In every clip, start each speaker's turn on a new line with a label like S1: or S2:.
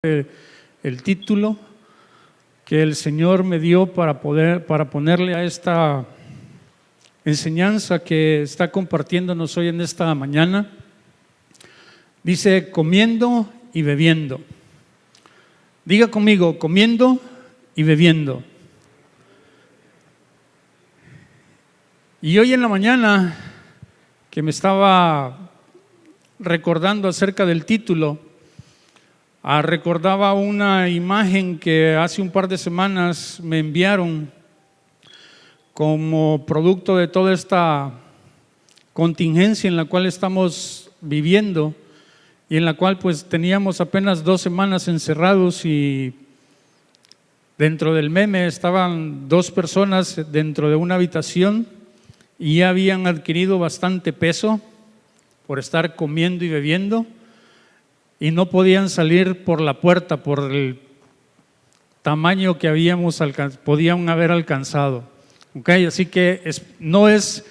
S1: el título que el Señor me dio para ponerle a esta enseñanza que está compartiéndonos hoy en esta mañana. Dice: comiendo y bebiendo. Diga conmigo: comiendo y bebiendo. Y hoy en la mañana que me estaba recordando acerca del título, recordaba una imagen que hace un par de semanas me enviaron como producto de toda esta contingencia en la cual estamos viviendo y en la cual pues teníamos apenas 2 semanas encerrados, y dentro del meme estaban 2 personas dentro de una habitación y ya habían adquirido bastante peso por estar comiendo y bebiendo, y no podían salir por la puerta por el tamaño que podían haber alcanzado. Okay, así que no es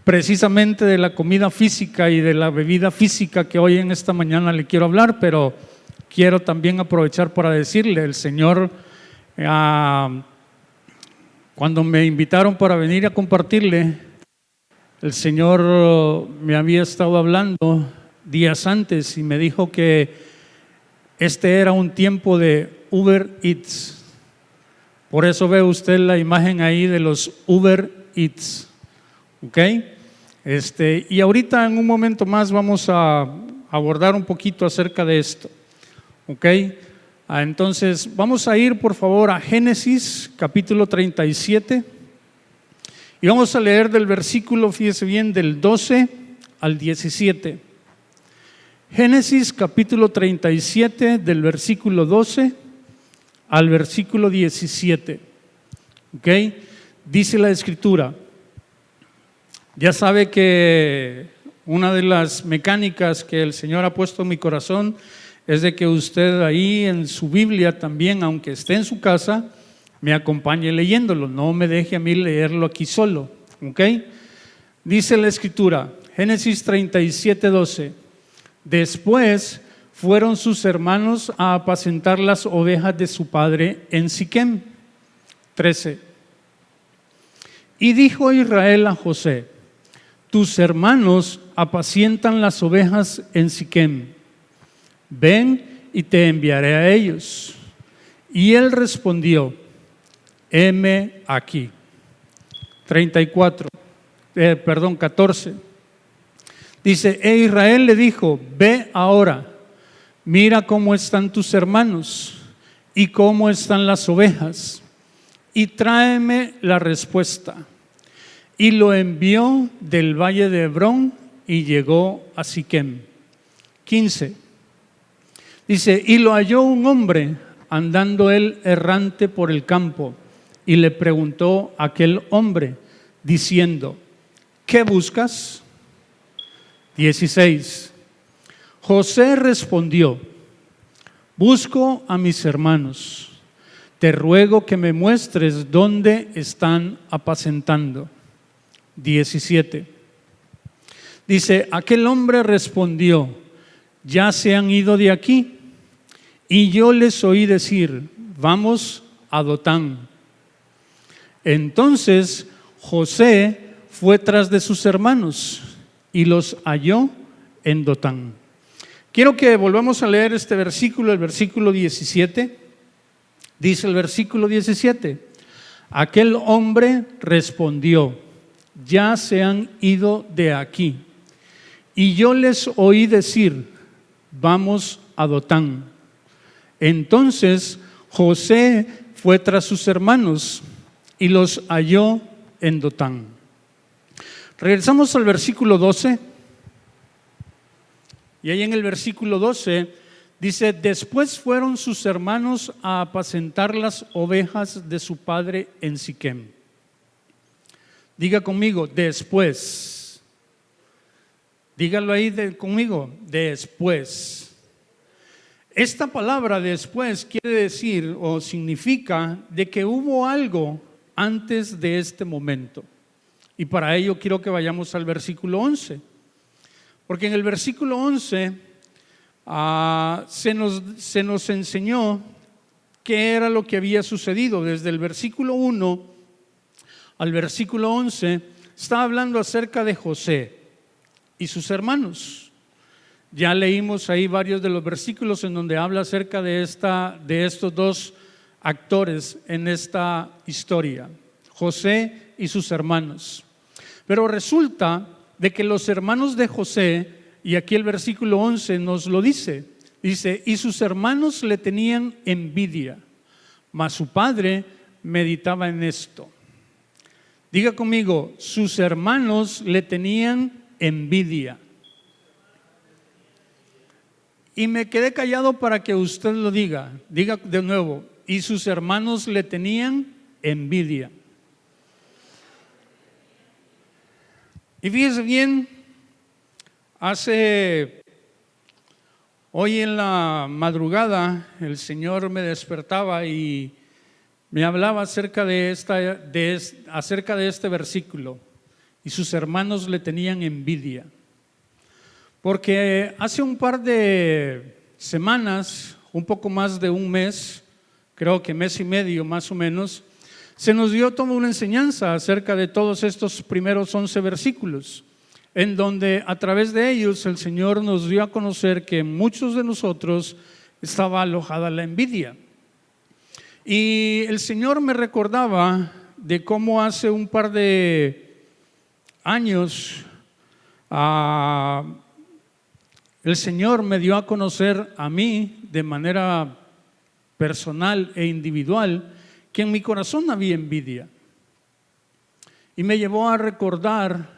S1: precisamente de la comida física y de la bebida física que hoy en esta mañana le quiero hablar, pero quiero también aprovechar para decirle: el Señor, cuando me invitaron para venir a compartirle, el Señor me había estado hablando días antes y me dijo que este era un tiempo de Uber Eats. Por eso ve usted la imagen ahí de los Uber Eats. ¿Ok? Y ahorita en un momento más vamos a abordar un poquito acerca de esto. ¿Ok? Entonces vamos a ir por favor a Génesis capítulo 37 y vamos a leer del versículo, fíjese bien, del 12 al 17. Génesis capítulo 37 del versículo 12 al versículo 17. ¿Ok? Dice la Escritura. Ya sabe que una de las mecánicas que el Señor ha puesto en mi corazón es de que usted ahí en su Biblia también, aunque esté en su casa, me acompañe leyéndolo, no me deje a mí leerlo aquí solo. ¿Ok? Dice la Escritura, Génesis 37, 12. Después fueron sus hermanos a apacentar las ovejas de su padre en Siquem. 13. Y dijo Israel a José: tus hermanos apacientan las ovejas en Siquem. Ven y te enviaré a ellos. Y él respondió: heme aquí. 14. Dice: e Israel le dijo: ve ahora, mira cómo están tus hermanos y cómo están las ovejas, y tráeme la respuesta. Y lo envió del valle de Hebrón y llegó a Siquem. 15. Dice: y lo halló un hombre andando él errante por el campo, y le preguntó a aquel hombre diciendo: ¿qué buscas? 16. José respondió: busco a mis hermanos, te ruego que me muestres dónde están apacentando. 17. Dice: aquel hombre respondió: ya se han ido de aquí, y yo les oí decir: vamos a Dotán. Entonces José fue tras de sus hermanos y los halló en Dotán. Quiero que volvamos a leer este versículo, el versículo 17. Dice el versículo 17: aquel hombre respondió: ya se han ido de aquí, y yo les oí decir: vamos a Dotán. Entonces José fue tras sus hermanos y los halló en Dotán. Regresamos al versículo 12. Y ahí en el versículo 12 dice: después fueron sus hermanos a apacentar las ovejas de su padre en Siquem. Diga conmigo: después. Dígalo ahí conmigo: después. Esta palabra después quiere decir o significa de que hubo algo antes de este momento. Y para ello quiero que vayamos al versículo 11. Porque en el versículo 11 se nos enseñó qué era lo que había sucedido. Desde el versículo 1 al versículo 11 está hablando acerca de José y sus hermanos. Ya leímos ahí varios de los versículos en donde habla acerca de estos dos actores en esta historia, José y sus hermanos. Pero resulta de que los hermanos de José, y aquí el versículo 11 nos lo dice, y sus hermanos le tenían envidia, mas su padre meditaba en esto. Diga conmigo, sus hermanos le tenían envidia. Y me quedé callado para que usted lo diga. Diga de nuevo, y sus hermanos le tenían envidia. Y fíjese bien, hoy en la madrugada el Señor me despertaba y me hablaba acerca de este versículo. Y sus hermanos le tenían envidia. Porque hace un par de semanas, un poco más de un mes, creo que mes y medio más o menos, se nos dio toda una enseñanza acerca de todos estos primeros 11 versículos, en donde a través de ellos el Señor nos dio a conocer que en muchos de nosotros estaba alojada la envidia. Y el Señor me recordaba de cómo hace un par de años el Señor me dio a conocer a mí de manera personal e individual que en mi corazón había envidia. Y me llevó a recordar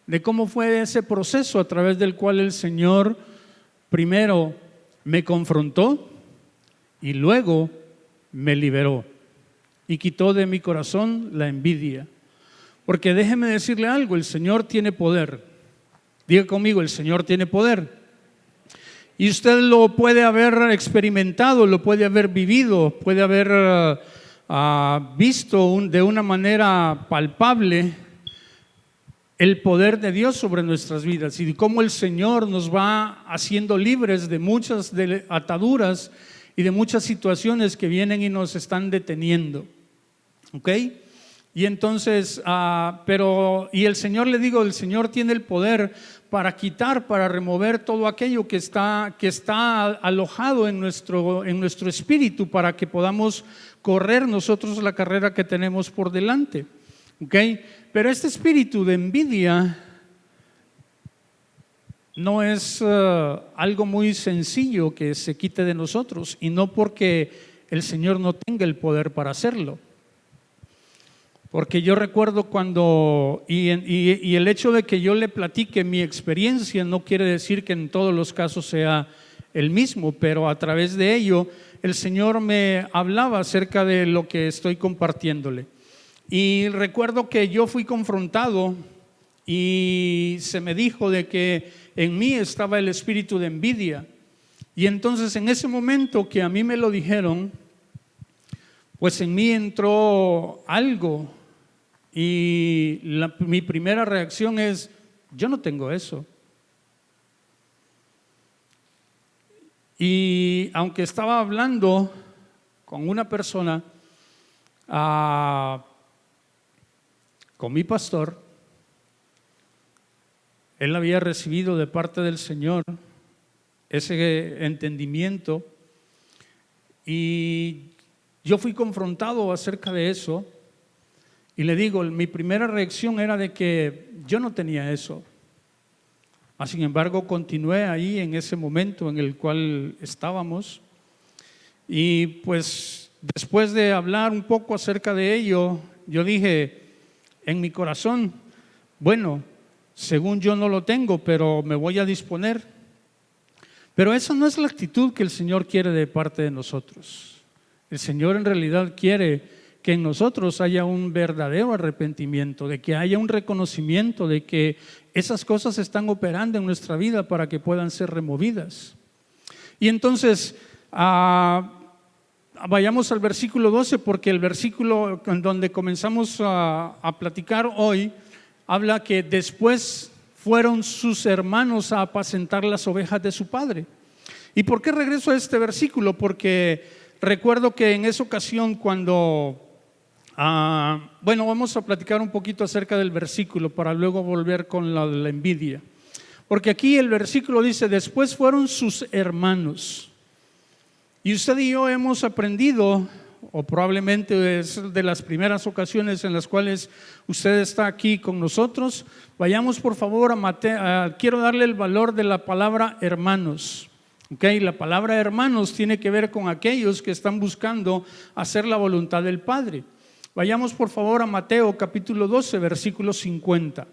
S1: de cómo fue ese proceso a través del cual el Señor primero me confrontó y luego me liberó y quitó de mi corazón la envidia. Porque déjeme decirle algo, el Señor tiene poder. Diga conmigo, el Señor tiene poder. Y usted lo puede haber experimentado, lo puede haber vivido, puede haber visto de una manera palpable el poder de Dios sobre nuestras vidas y cómo el Señor nos va haciendo libres de muchas ataduras y de muchas situaciones que vienen y nos están deteniendo. ¿Ok? Y entonces, y el Señor, le digo, el Señor tiene el poder para quitar, para remover todo aquello que está alojado en nuestro espíritu, para que podamos correr nosotros la carrera que tenemos por delante. ¿Ok? Pero este espíritu de envidia no es algo muy sencillo que se quite de nosotros, y no porque el Señor no tenga el poder para hacerlo. Porque yo recuerdo cuando, y el hecho de que yo le platique mi experiencia no quiere decir que en todos los casos sea el mismo, pero a través de ello el Señor me hablaba acerca de lo que estoy compartiéndole. Y recuerdo que yo fui confrontado y se me dijo de que en mí estaba el espíritu de envidia. Y entonces en ese momento que a mí me lo dijeron, pues en mí entró algo. Y mi primera reacción es, yo no tengo eso. Y aunque estaba hablando con una persona, con mi pastor, él había recibido de parte del Señor ese entendimiento y yo fui confrontado acerca de eso. Y le digo, mi primera reacción era de que yo no tenía eso. Sin embargo, continué ahí en ese momento en el cual estábamos. Y pues después de hablar un poco acerca de ello, yo dije en mi corazón, bueno, según yo no lo tengo, pero me voy a disponer. Pero esa no es la actitud que el Señor quiere de parte de nosotros. El Señor en realidad quiere que en nosotros haya un verdadero arrepentimiento, de que haya un reconocimiento de que esas cosas están operando en nuestra vida para que puedan ser removidas. Y entonces, vayamos al versículo 12, porque el versículo en donde comenzamos a platicar hoy habla que después fueron sus hermanos a apacentar las ovejas de su padre. ¿Y por qué regreso a este versículo? Porque recuerdo que en esa ocasión cuando, bueno, vamos a platicar un poquito acerca del versículo para luego volver con la envidia. Porque aquí el versículo dice, después fueron sus hermanos. Y usted y yo hemos aprendido, o probablemente es de las primeras ocasiones en las cuales usted está aquí con nosotros. Vayamos por favor a Mateo. Quiero darle el valor de la palabra hermanos. La palabra hermanos tiene que ver con aquellos que están buscando hacer la voluntad del Padre. Vayamos por favor a Mateo capítulo 12, versículo 50.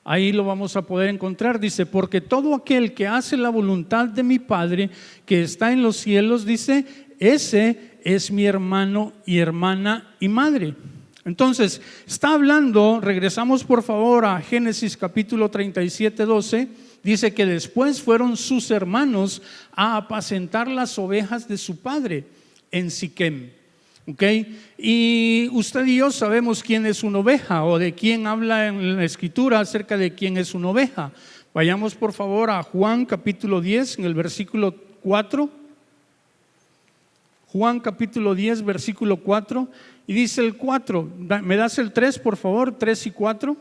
S1: Ahí lo vamos a poder encontrar. Dice, porque todo aquel que hace la voluntad de mi Padre que está en los cielos, dice, ese es mi hermano y hermana y madre. Entonces, está hablando, regresamos por favor a Génesis capítulo 37, 12. Dice que después fueron sus hermanos a apacentar las ovejas de su padre en Siquem. Y usted y yo sabemos quién es una oveja, o de quién habla en la escritura acerca de quién es una oveja. Vayamos por favor a Juan capítulo 10 en el versículo 4. Juan capítulo 10 versículo 4, y dice el 4, ¿me das el 3 por favor? 3 y 4.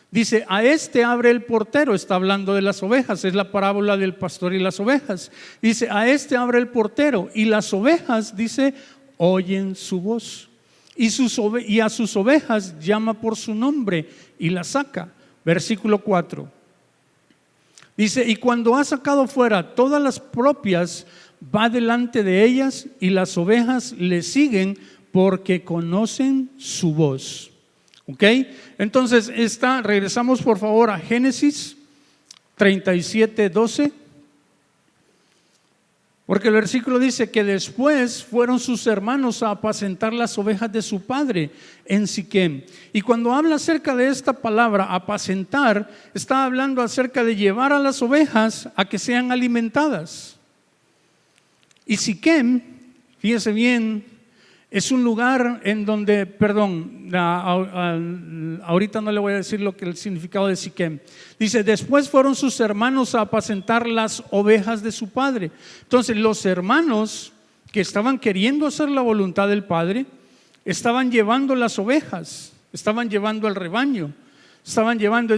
S1: Dice, a este abre el portero, está hablando de las ovejas, es la parábola del pastor y las ovejas. Dice, a este abre el portero, y las ovejas, dice, oyen su voz, y a sus ovejas llama por su nombre y las saca. Versículo 4. Dice, y cuando ha sacado fuera todas las propias, va delante de ellas, y las ovejas le siguen porque conocen su voz. Entonces regresamos por favor a Génesis 37, 12. Porque el versículo dice que después fueron sus hermanos a apacentar las ovejas de su padre en Siquem. Y cuando habla acerca de esta palabra, apacentar, está hablando acerca de llevar a las ovejas a que sean alimentadas. Y Siquem, fíjese bien, es un lugar en donde, ahorita no le voy a decir lo que el significado de Siquem. Dice, después fueron sus hermanos a apacentar las ovejas de su padre. Entonces los hermanos que estaban queriendo hacer la voluntad del Padre, estaban llevando las ovejas, estaban llevando el rebaño, estaban llevando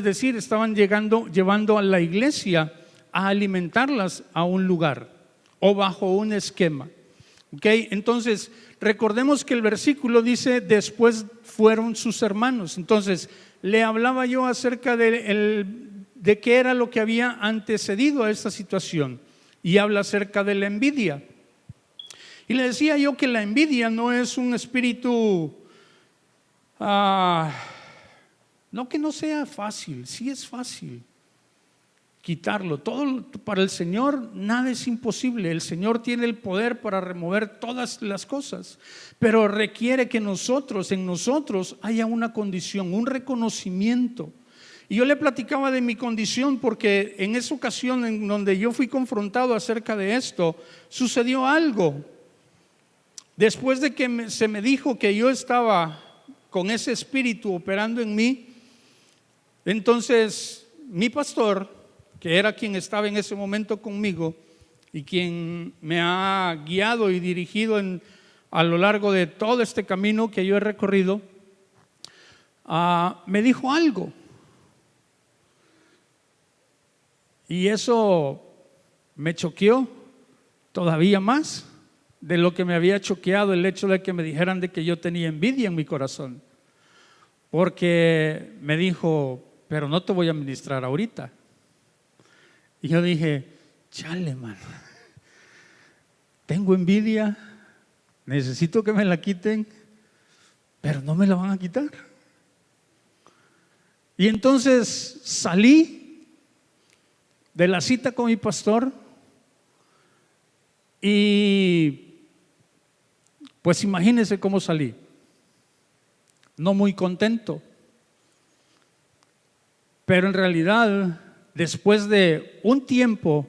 S1: a la iglesia a alimentarlas a un lugar o bajo un esquema. Entonces recordemos que el versículo dice después fueron sus hermanos. Entonces le hablaba yo acerca de qué era lo que había antecedido a esta situación, y habla acerca de la envidia. Y le decía yo que la envidia no es un espíritu, no que no sea fácil, sí es fácil quitarlo. Todo para el Señor, nada es imposible. El Señor tiene el poder para remover todas las cosas, pero requiere que en nosotros haya una condición, un reconocimiento. Y yo le platicaba de mi condición porque en esa ocasión en donde yo fui confrontado acerca de esto, sucedió algo. Después de que se me dijo que yo estaba con ese espíritu operando en mí, entonces mi pastor, que era quien estaba en ese momento conmigo y quien me ha guiado y dirigido a lo largo de todo este camino que yo he recorrido, me dijo algo. Y eso me choqueó todavía más de lo que me había choqueado el hecho de que me dijeran de que yo tenía envidia en mi corazón. Porque me dijo, pero no te voy a ministrar ahorita. Y yo dije, chale, mano, tengo envidia, necesito que me la quiten, pero no me la van a quitar. Y entonces salí de la cita con mi pastor y pues imagínense cómo salí. No muy contento, pero en realidad después de un tiempo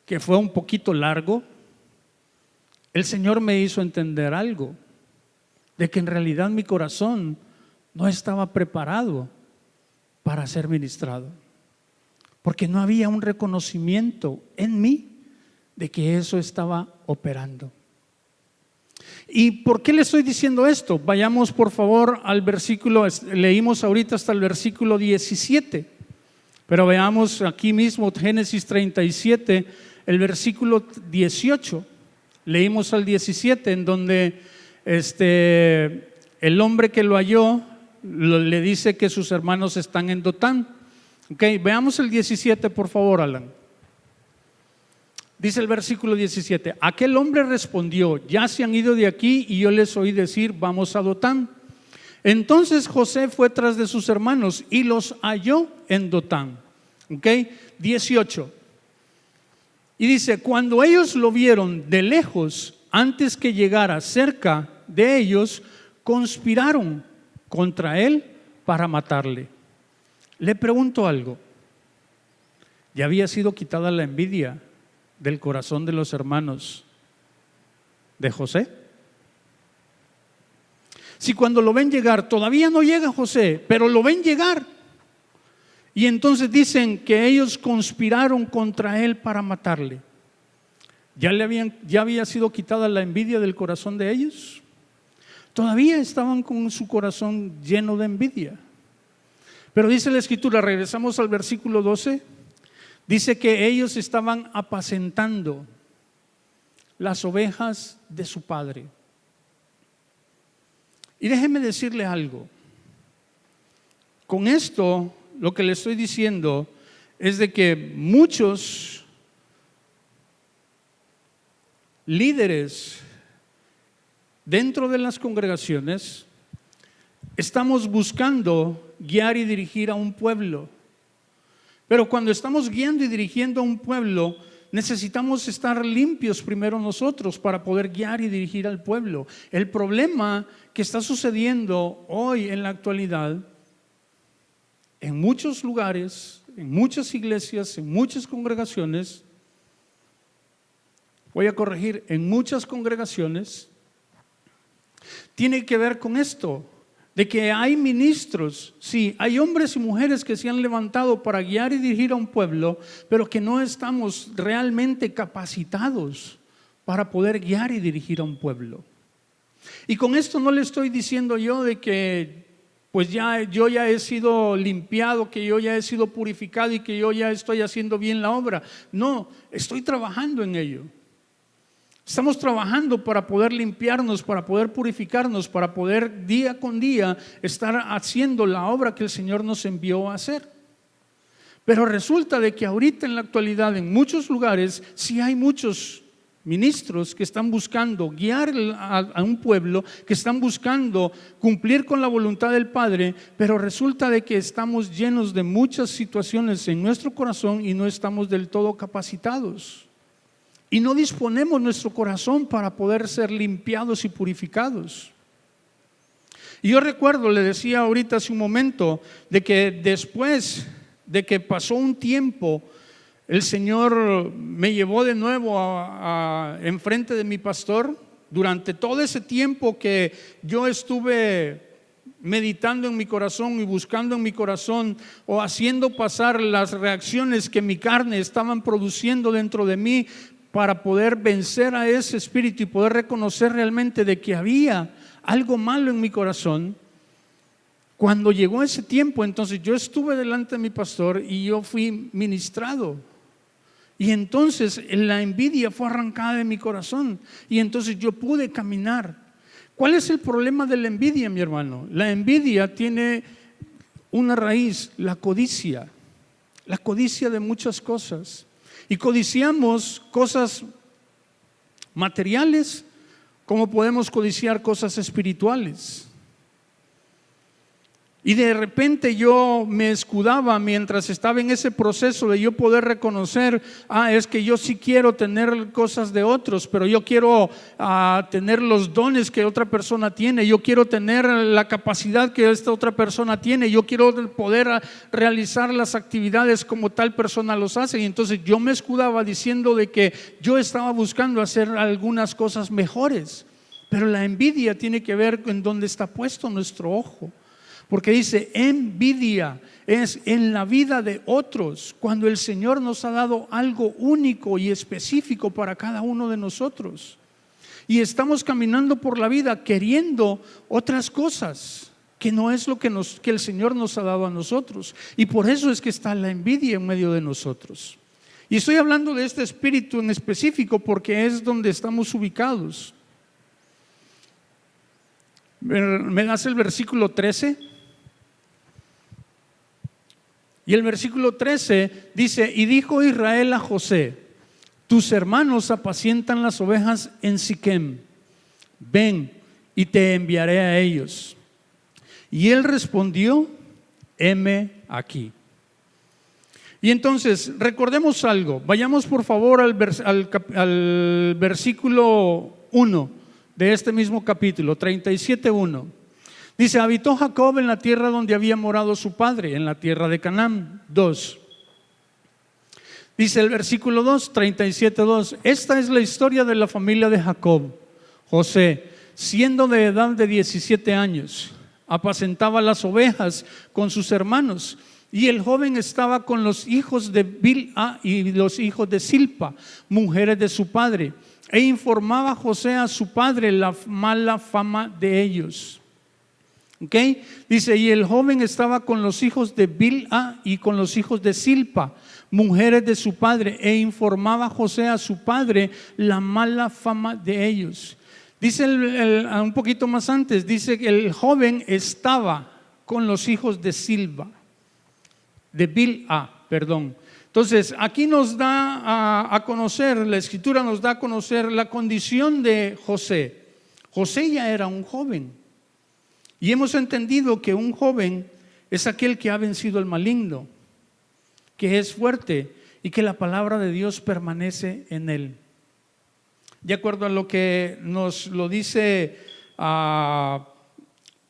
S1: que fue un poquito largo, el Señor me hizo entender algo, de que en realidad mi corazón no estaba preparado para ser ministrado. porque no había un reconocimiento en mí de que eso estaba operando. ¿Y por qué le estoy diciendo esto? Vayamos por favor al versículo, leímos ahorita hasta el versículo 17, pero veamos aquí mismo Génesis 37, el versículo 18. Leímos al 17, en donde el hombre que lo halló le dice que sus hermanos están en Dotán. Veamos el 17 por favor, Alan. Dice el versículo 17: aquel hombre respondió: ya se han ido de aquí y yo les oí decir, vamos a Dotán. Entonces José fue tras de sus hermanos y los halló en Dotán. 18. Y dice: cuando ellos lo vieron de lejos, antes que llegara cerca de ellos, conspiraron contra él para matarle. Le pregunto algo: ¿ya había sido quitada la envidia del corazón de los hermanos de José? Si cuando lo ven llegar, todavía no llega José, pero lo ven llegar, y entonces dicen que ellos conspiraron contra él para matarle, ¿ya había sido quitada la envidia del corazón de ellos? Todavía estaban con su corazón lleno de envidia. Pero dice la Escritura, regresamos al versículo 12, dice que ellos estaban apacentando las ovejas de su padre. Y déjeme decirle algo. Con esto, lo que le estoy diciendo es de que muchos líderes dentro de las congregaciones estamos buscando guiar y dirigir a un pueblo. Pero cuando estamos guiando y dirigiendo a un pueblo, necesitamos estar limpios primero nosotros para poder guiar y dirigir al pueblo. El problema que está sucediendo hoy en la actualidad, en muchos lugares, en muchas iglesias, en muchas congregaciones, voy a corregir, en muchas congregaciones, tiene que ver con esto, de que hay ministros, sí, hay hombres y mujeres que se han levantado para guiar y dirigir a un pueblo, pero que no estamos realmente capacitados para poder guiar y dirigir a un pueblo. Y con esto no le estoy diciendo yo de que pues yo ya he sido limpiado, que yo ya he sido purificado y que yo ya estoy haciendo bien la obra. No, estoy trabajando en ello. Estamos trabajando para poder limpiarnos, para poder purificarnos, para poder día con día estar haciendo la obra que el Señor nos envió a hacer. Pero resulta de que ahorita en la actualidad en muchos lugares sí hay muchos ministros que están buscando guiar a un pueblo, que están buscando cumplir con la voluntad del Padre, pero resulta de que estamos llenos de muchas situaciones en nuestro corazón y no estamos del todo capacitados. Y no disponemos nuestro corazón para poder ser limpiados y purificados. Y yo recuerdo, le decía ahorita hace un momento, de que después de que pasó un tiempo, el Señor me llevó de nuevo enfrente de mi pastor. Durante todo ese tiempo que yo estuve meditando en mi corazón y buscando en mi corazón o haciendo pasar las reacciones que mi carne estaban produciendo dentro de mí, para poder vencer a ese espíritu y poder reconocer realmente de que había algo malo en mi corazón. Cuando llegó ese tiempo, entonces yo estuve delante de mi pastor y yo fui ministrado. Y entonces la envidia fue arrancada de mi corazón y entonces yo pude caminar. ¿Cuál es el problema de la envidia, mi hermano? La envidia tiene una raíz, la codicia de muchas cosas. Y codiciamos cosas materiales como podemos codiciar cosas espirituales. Y de repente yo me escudaba mientras estaba en ese proceso de yo poder reconocer, es que yo sí quiero tener cosas de otros, pero yo quiero tener los dones que otra persona tiene, yo quiero tener la capacidad que esta otra persona tiene, yo quiero poder realizar las actividades como tal persona los hace. Y entonces yo me escudaba diciendo de que yo estaba buscando hacer algunas cosas mejores, pero la envidia tiene que ver en dónde está puesto nuestro ojo. Porque dice, envidia es en la vida de otros, cuando el Señor nos ha dado algo único y específico para cada uno de nosotros. Y estamos caminando por la vida queriendo otras cosas que no es lo que el Señor nos ha dado a nosotros. Y por eso es que está la envidia en medio de nosotros. Y estoy hablando de este espíritu en específico porque es donde estamos ubicados. ¿Me das el versículo 13? Y el versículo 13 dice, y dijo Israel a José, tus hermanos apacientan las ovejas en Siquem, ven y te enviaré a ellos. Y él respondió, heme aquí. Y entonces, recordemos algo, vayamos por favor al versículo 1 de este mismo capítulo, 37:1. Dice, habitó Jacob en la tierra donde había morado su padre, en la tierra de Canaán. 2. Dice el versículo 2, 37:2, esta es la historia de la familia de Jacob. José, siendo de edad de 17 años, apacentaba las ovejas con sus hermanos, y el joven estaba con los hijos de Bilha y los hijos de Silpa, mujeres de su padre, e informaba José a su padre la mala fama de ellos. ¿Ok? Dice, y el joven estaba con los hijos de Bilha y con los hijos de Silpa, mujeres de su padre, e informaba José a su padre la mala fama de ellos. Dice un poquito más antes, dice que el joven estaba con los hijos de Bilha. Entonces, aquí nos da a conocer, la escritura nos da a conocer la condición de José. José ya era un joven. Y hemos entendido que un joven es aquel que ha vencido al maligno, que es fuerte y que la palabra de Dios permanece en él. De acuerdo a lo que nos lo dice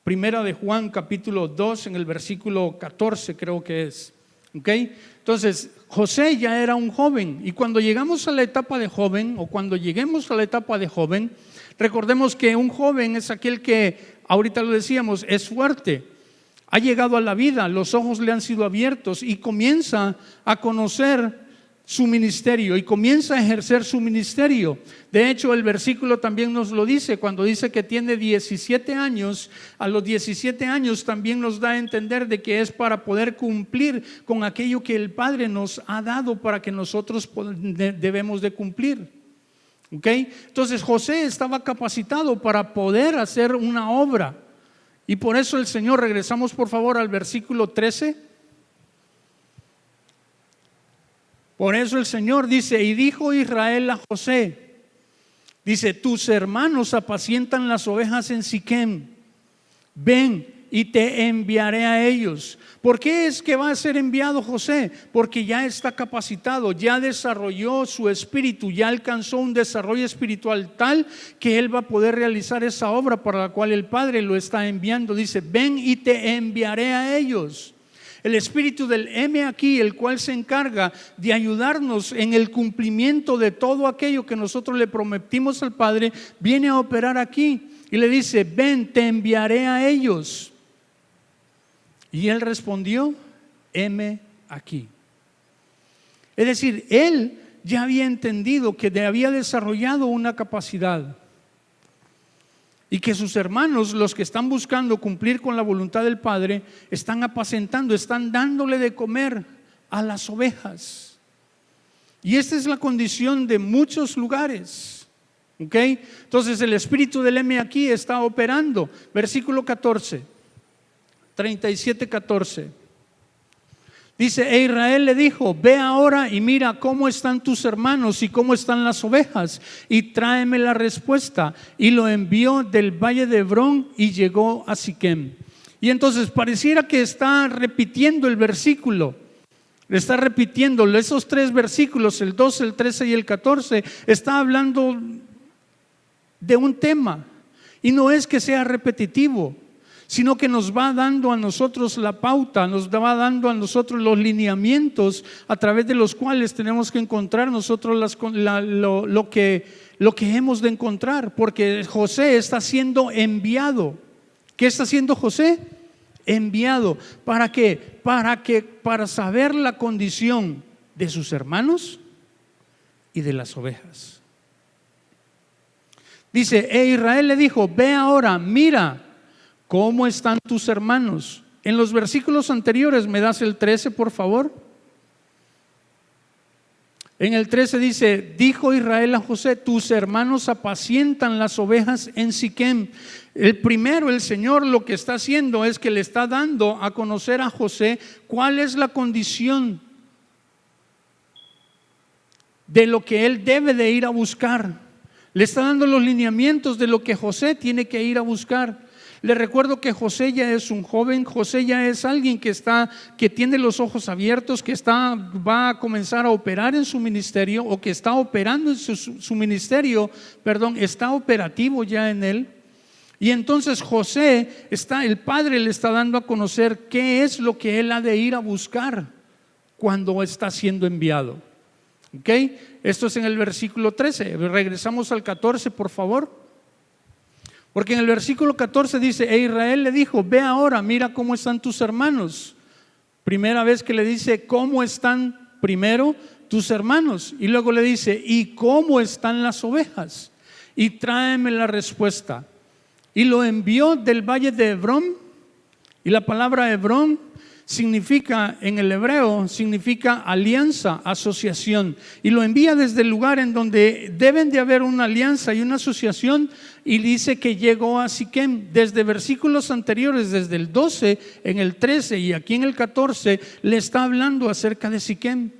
S1: Primera de Juan capítulo 2 en el versículo 14 creo que es. ¿Okay? Entonces José ya era un joven, y cuando llegamos a la etapa de joven, o cuando lleguemos a la etapa de joven, recordemos que un joven es aquel que, ahorita lo decíamos, es fuerte, ha llegado a la vida, los ojos le han sido abiertos y comienza a conocer su ministerio y comienza a ejercer su ministerio. De hecho, el versículo también nos lo dice, cuando dice que tiene 17 años, a los 17 años también nos da a entender de que es para poder cumplir con aquello que el Padre nos ha dado para que nosotros debemos de cumplir. ¿Okay? Entonces José estaba capacitado para poder hacer una obra, y por eso el Señor, regresamos por favor al versículo 13. Por eso el Señor dice, y dijo Israel a José, dice, tus hermanos apacientan las ovejas en Siquem, ven y te enviaré a ellos. ¿Por qué es que va a ser enviado José? Porque ya está capacitado, ya desarrolló su espíritu, ya alcanzó un desarrollo espiritual tal que él va a poder realizar esa obra para la cual el Padre lo está enviando. Dice, ven y te enviaré a ellos. El espíritu del heme aquí, el cual se encarga de ayudarnos en el cumplimiento de todo aquello que nosotros le prometimos al Padre, viene a operar aquí y le dice, ven, te enviaré a ellos. Y él respondió, heme aquí. Es decir, él ya había entendido que había desarrollado una capacidad, y que sus hermanos, los que están buscando cumplir con la voluntad del Padre, están apacentando, están dándole de comer a las ovejas. Y esta es la condición de muchos lugares. ¿Okay? Entonces el espíritu del heme aquí está operando. Versículo 14, 37:14. Dice, e Israel le dijo, ve ahora y mira cómo están tus hermanos y cómo están las ovejas, y tráeme la respuesta. Y lo envió del valle de Hebrón y llegó a Siquem. Y entonces pareciera que está repitiendo el versículo, está repitiendo esos tres versículos, el 12, el 13 y el 14, está hablando de un tema, y no es que sea repetitivo, sino que nos va dando a nosotros la pauta, nos va dando a nosotros los lineamientos a través de los cuales tenemos que encontrar nosotros lo que hemos de encontrar, porque José está siendo enviado. ¿Qué está haciendo José? enviado. ¿Para qué? Para saber la condición de sus hermanos y de las ovejas. Dice, Israel le dijo, ve ahora, mira cómo están tus hermanos. En los versículos anteriores, ¿me das el 13, por favor? En el 13 dice, dijo Israel a José, tus hermanos apacientan las ovejas en Siquem. El Señor lo que está haciendo es que le está dando a conocer a José cuál es la condición de lo que él debe de ir a buscar. Le está dando los lineamientos de lo que José tiene que ir a buscar. Le recuerdo que José ya es un joven, José ya es alguien que tiene los ojos abiertos, que va a comenzar a operar en su ministerio, o que está operando en su ministerio, está operativo ya en él. Y entonces José el padre le está dando a conocer qué es lo que él ha de ir a buscar cuando está siendo enviado. ¿Ok? Esto es en el versículo 13. Regresamos al 14, por favor. Porque en el versículo 14 dice, Israel le dijo, ve ahora, mira cómo están tus hermanos. Primera vez que le dice, ¿cómo están primero tus hermanos? Y luego le dice, ¿y cómo están las ovejas? Y tráeme la respuesta. Y lo envió del valle de Hebrón. Y la palabra Hebrón significa, en el hebreo, significa alianza, asociación. Y lo envía desde el lugar en donde deben de haber una alianza y una asociación. Y dice que llegó a Siquem. Desde versículos anteriores, desde el 12, en el 13 y aquí en el 14, le está hablando acerca de Siquem.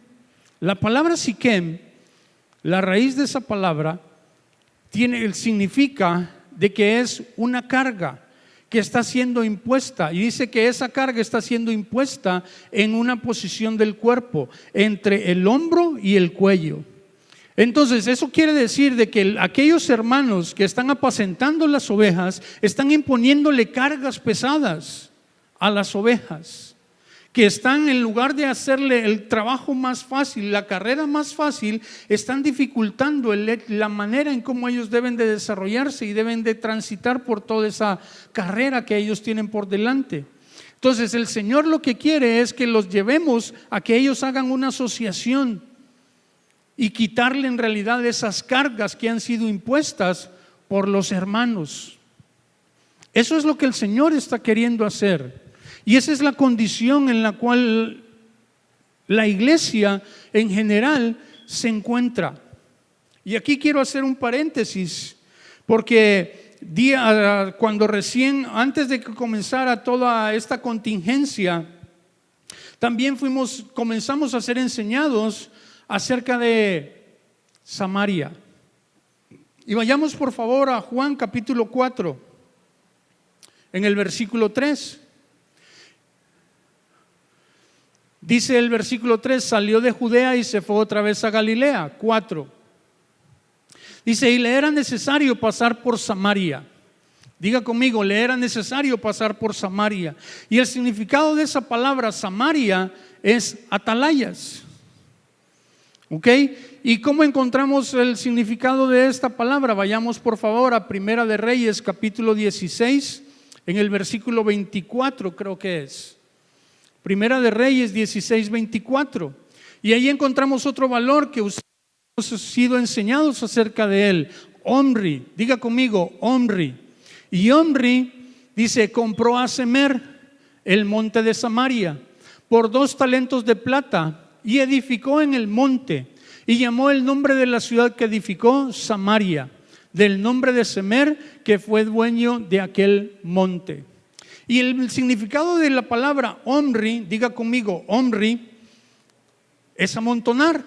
S1: La palabra Siquem, la raíz de esa palabra, significa de que es una carga que está siendo impuesta, y dice que esa carga está siendo impuesta en una posición del cuerpo, entre el hombro y el cuello. Entonces eso quiere decir de que aquellos hermanos que están apacentando las ovejas están imponiéndole cargas pesadas a las ovejas, que están, en lugar de hacerle el trabajo más fácil, la carrera más fácil, están dificultando la manera en cómo ellos deben de desarrollarse y deben de transitar por toda esa carrera que ellos tienen por delante. Entonces el Señor lo que quiere es que los llevemos a que ellos hagan una asociación y quitarle en realidad esas cargas que han sido impuestas por los hermanos. Eso es lo que el Señor está queriendo hacer. Y esa es la condición en la cual la iglesia en general se encuentra. Y aquí quiero hacer un paréntesis, porque antes de que comenzara toda esta contingencia, también comenzamos a ser enseñados acerca de Samaria. Y vayamos por favor a Juan capítulo 4, en el versículo 3. Dice el versículo 3, salió de Judea y se fue otra vez a Galilea. 4. Dice, y le era necesario pasar por Samaria. Diga conmigo, le era necesario pasar por Samaria. Y el significado de esa palabra Samaria es atalayas. ¿Ok? ¿Y cómo encontramos el significado de esta palabra? Vayamos por favor a Primera de Reyes capítulo 16, en el versículo 24 creo que es. Primera de Reyes 16, 24. Y ahí encontramos otro valor que hemos sido enseñados acerca de él. Omri, diga conmigo, Omri. Y Omri, dice, compró a Semer, el monte de Samaria, por 2 talentos de plata, y edificó en el monte, y llamó el nombre de la ciudad que edificó Samaria, del nombre de Semer, que fue dueño de aquel monte. Y el significado de la palabra Omri, diga conmigo, Omri, es amontonar.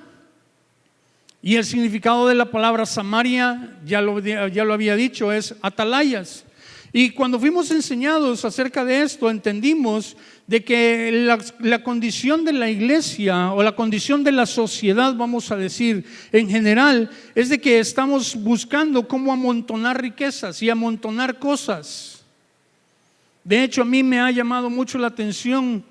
S1: Y el significado de la palabra Samaria, ya lo había dicho, es atalayas. Y cuando fuimos enseñados acerca de esto, entendimos de que la condición de la iglesia o la condición de la sociedad, vamos a decir, en general, es de que estamos buscando cómo amontonar riquezas y amontonar cosas. De hecho, a mí me ha llamado mucho la atención,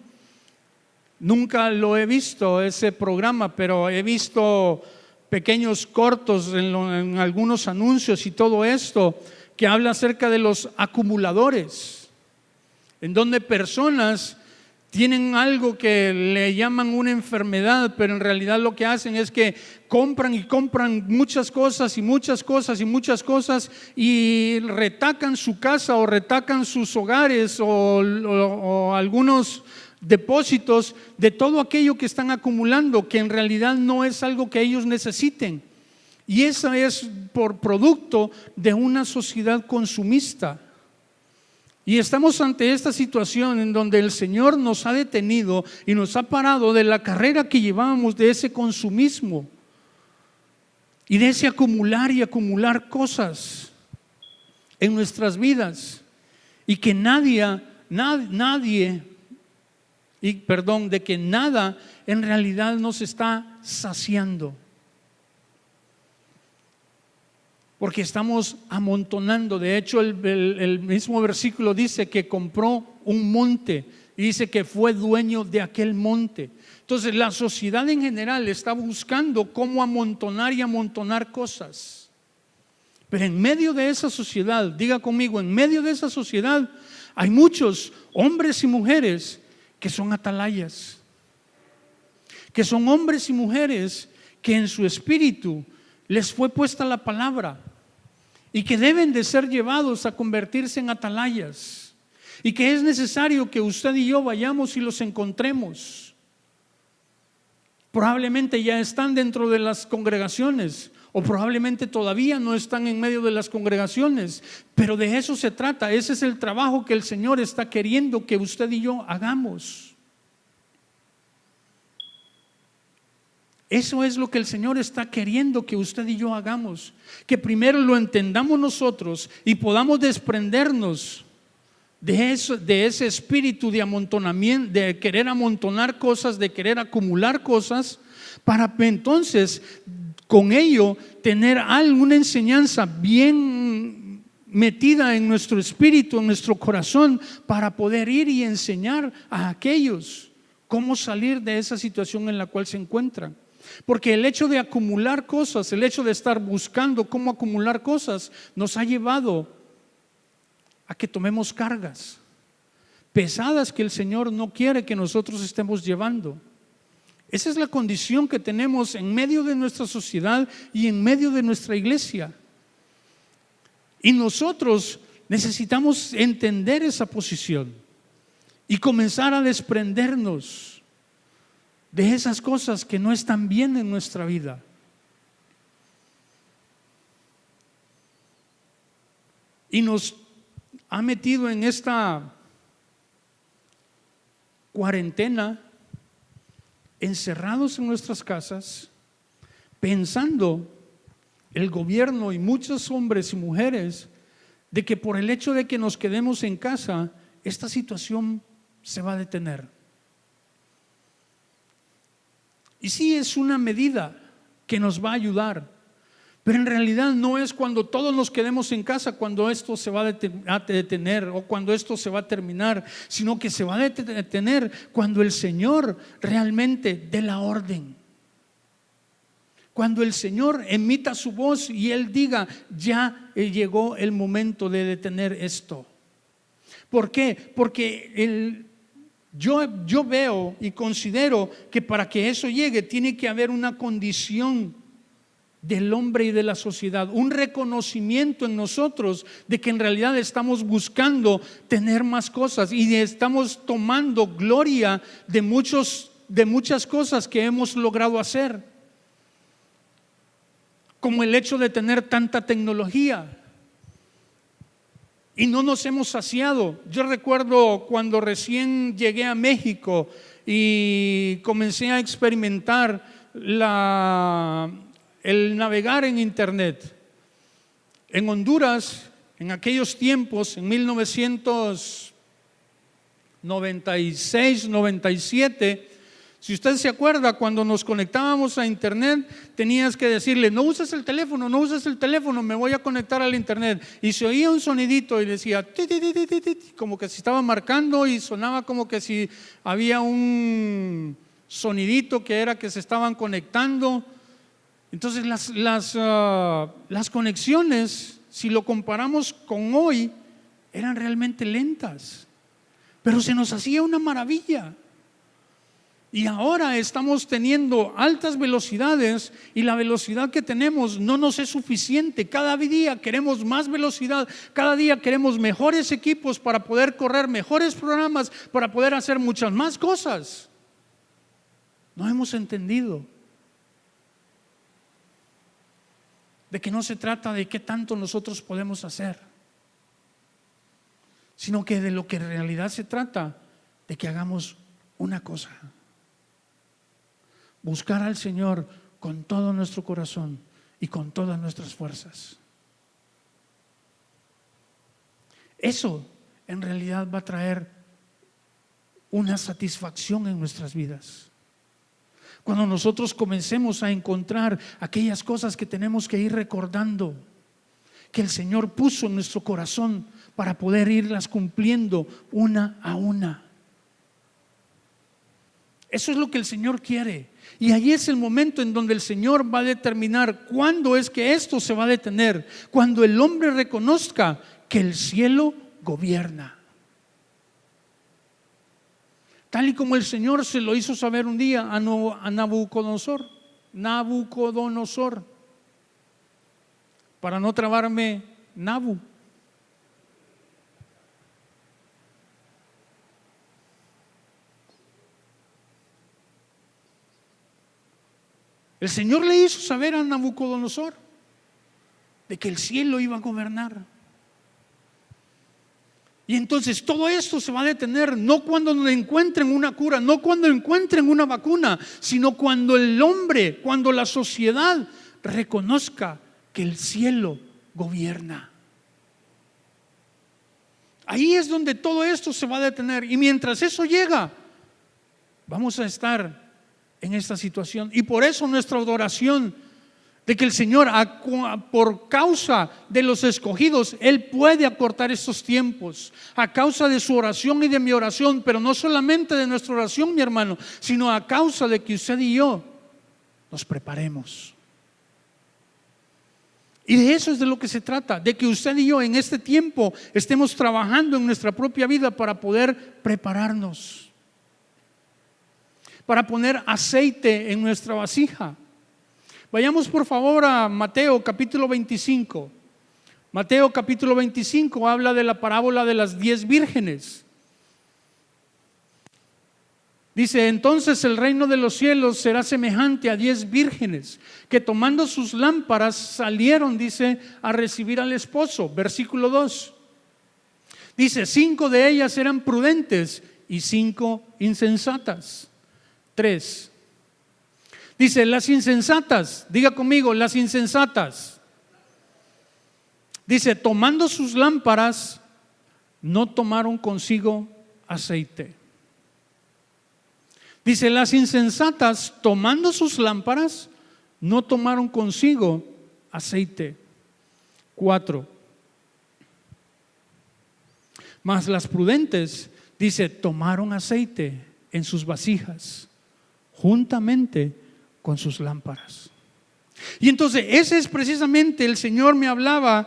S1: nunca lo he visto ese programa, pero he visto pequeños cortos en algunos anuncios y todo esto, que habla acerca de los acumuladores. en donde personas tienen algo que le llaman una enfermedad, pero en realidad lo que hacen es que compran y compran muchas cosas y muchas cosas y muchas cosas y retacan su casa o retacan sus hogares o algunos depósitos de todo aquello que están acumulando, que en realidad no es algo que ellos necesiten. Y eso es por producto de una sociedad consumista. Y estamos ante esta situación en donde el Señor nos ha detenido y nos ha parado de la carrera que llevábamos, de ese consumismo y de ese acumular y acumular cosas en nuestras vidas, y que de que nada en realidad nos está saciando. Porque estamos amontonando. De hecho, el mismo versículo dice que compró un monte y dice que fue dueño de aquel monte. Entonces, la sociedad en general está buscando cómo amontonar y amontonar cosas. Pero en medio de esa sociedad, diga conmigo, en medio de esa sociedad hay muchos hombres y mujeres que son atalayas, que son hombres y mujeres que en su espíritu les fue puesta la palabra y que deben de ser llevados a convertirse en atalayas, y que es necesario que usted y yo vayamos y los encontremos. Probablemente ya están dentro de las congregaciones, o probablemente todavía no están en medio de las congregaciones, pero de eso se trata. Ese es el trabajo que el Señor está queriendo que usted y yo hagamos. Eso es lo que el Señor está queriendo que usted y yo hagamos, que primero lo entendamos nosotros y podamos desprendernos de ese espíritu de amontonamiento, de querer amontonar cosas, de querer acumular cosas, para entonces con ello tener alguna enseñanza bien metida en nuestro espíritu, en nuestro corazón, para poder ir y enseñar a aquellos cómo salir de esa situación en la cual se encuentran. Porque el hecho de acumular cosas, el hecho de estar buscando cómo acumular cosas, nos ha llevado a que tomemos cargas pesadas que el Señor no quiere que nosotros estemos llevando. Esa es la condición que tenemos en medio de nuestra sociedad y en medio de nuestra iglesia. Y nosotros necesitamos entender esa posición y comenzar a desprendernos de esas cosas que no están bien en nuestra vida. Y nos ha metido en esta cuarentena, encerrados en nuestras casas, pensando el gobierno y muchos hombres y mujeres de que por el hecho de que nos quedemos en casa, esta situación se va a detener. Y sí, es una medida que nos va a ayudar, pero en realidad no es cuando todos nos quedemos en casa cuando esto se va a detener o cuando esto se va a terminar, sino que se va a detener cuando el Señor realmente dé la orden. Cuando el Señor emita su voz y Él diga, ya llegó el momento de detener esto. ¿Por qué? Porque yo veo y considero que para que eso llegue tiene que haber una condición del hombre y de la sociedad, un reconocimiento en nosotros de que en realidad estamos buscando tener más cosas y estamos tomando gloria de muchas cosas que hemos logrado hacer, como el hecho de tener tanta tecnología. Y no nos hemos saciado. Yo recuerdo cuando recién llegué a México y comencé a experimentar el navegar en internet. En Honduras, en aquellos tiempos, en 1996, 97, si usted se acuerda, cuando nos conectábamos a internet, tenías que decirle, no uses el teléfono, me voy a conectar al internet. Y se oía un sonidito y decía, ti, ti, ti, ti, ti, ti, como que se estaba marcando y sonaba como que si había un sonidito que era que se estaban conectando. Entonces las conexiones, si lo comparamos con hoy, eran realmente lentas. pero se nos hacía una maravilla. Y ahora estamos teniendo altas velocidades y la velocidad que tenemos no nos es suficiente. Cada día queremos más velocidad, cada día queremos mejores equipos para poder correr mejores programas, para poder hacer muchas más cosas. No hemos entendido de que no se trata de qué tanto nosotros podemos hacer, sino que de lo que en realidad se trata, de que hagamos una cosa: buscar al Señor con todo nuestro corazón y con todas nuestras fuerzas. Eso en realidad va a traer una satisfacción en nuestras vidas. Cuando nosotros comencemos a encontrar aquellas cosas que tenemos que ir recordando, que el Señor puso en nuestro corazón para poder irlas cumpliendo una a una. Eso es lo que el Señor quiere. Y ahí es el momento en donde el Señor va a determinar cuándo es que esto se va a detener. Cuando el hombre reconozca que el cielo gobierna. Tal y como el Señor se lo hizo saber un día a Nabucodonosor. Para no trabarme, Nabu. El Señor le hizo saber a Nabucodonosor de que el cielo iba a gobernar. Y entonces todo esto se va a detener, no cuando encuentren una cura, no cuando encuentren una vacuna, sino cuando el hombre, cuando la sociedad reconozca que el cielo gobierna. Ahí es donde todo esto se va a detener. Y mientras eso llega, vamos a estar en esta situación. Y por eso nuestra adoración de que el Señor, por causa de los escogidos, Él puede acortar estos tiempos, a causa de su oración y de mi oración, pero no solamente de nuestra oración, mi hermano, sino a causa de que usted y yo nos preparemos. Y de eso es de lo que se trata, de que usted y yo en este tiempo estemos trabajando en nuestra propia vida para poder prepararnos, para poner aceite en nuestra vasija. Vayamos por favor a Mateo capítulo 25. Mateo capítulo 25 habla de la parábola de las 10 vírgenes. Dice: entonces el reino de los cielos será semejante a 10 vírgenes que tomando sus lámparas salieron, dice, a recibir al esposo. Versículo 2. Dice: 5 de ellas eran prudentes y 5 insensatas. 3. Dice: las insensatas, diga conmigo, las insensatas. Dice: tomando sus lámparas, no tomaron consigo aceite. Dice: las insensatas, tomando sus lámparas, no tomaron consigo aceite. 4. Mas las prudentes, dice, tomaron aceite en sus vasijas, juntamente con sus lámparas. Y entonces ese es precisamente, el Señor me hablaba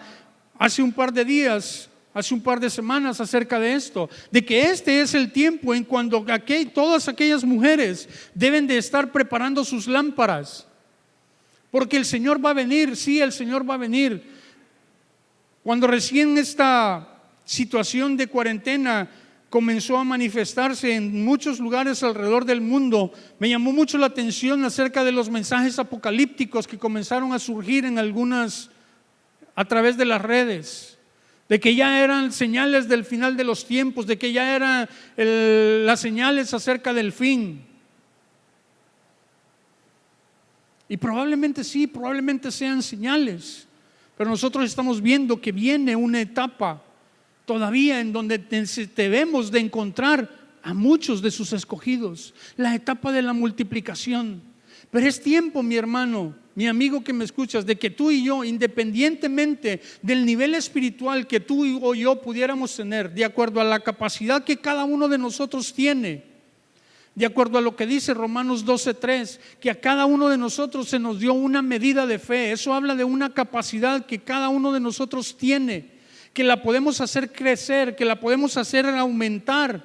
S1: hace un par de días, hace un par de semanas acerca de esto, de que este es el tiempo en cuando todas aquellas mujeres deben de estar preparando sus lámparas, porque el Señor va a venir. Sí, el Señor va a venir. Cuando recién esta situación de cuarentena comenzó a manifestarse en muchos lugares alrededor del mundo, me llamó mucho la atención acerca de los mensajes apocalípticos que comenzaron a surgir en algunas, a través de las redes, de que ya eran señales del final de los tiempos, de que ya eran las señales acerca del fin. Y probablemente sí, probablemente sean señales, pero nosotros estamos viendo que viene una etapa todavía en donde debemos de encontrar a muchos de sus escogidos, la etapa de la multiplicación. Pero es tiempo, mi hermano, mi amigo que me escuchas, de que tú y yo, independientemente del nivel espiritual que tú o yo pudiéramos tener, de acuerdo a la capacidad que cada uno de nosotros tiene, de acuerdo a lo que dice Romanos 12:3, que a cada uno de nosotros se nos dio una medida de fe. Eso habla de una capacidad que cada uno de nosotros tiene, que la podemos hacer crecer, que la podemos hacer aumentar.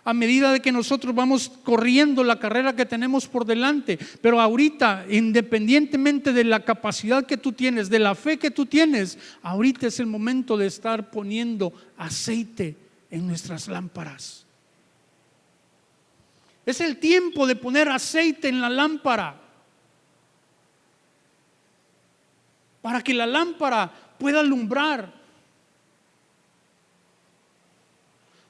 S1: a medida de que nosotros vamos corriendo la carrera que tenemos por delante. Pero ahorita, independientemente de la capacidad que tú tienes, de la fe que tú tienes, ahorita es el momento de estar poniendo aceite en nuestras lámparas. Es el tiempo de poner aceite en la lámpara, para que la lámpara pueda alumbrar.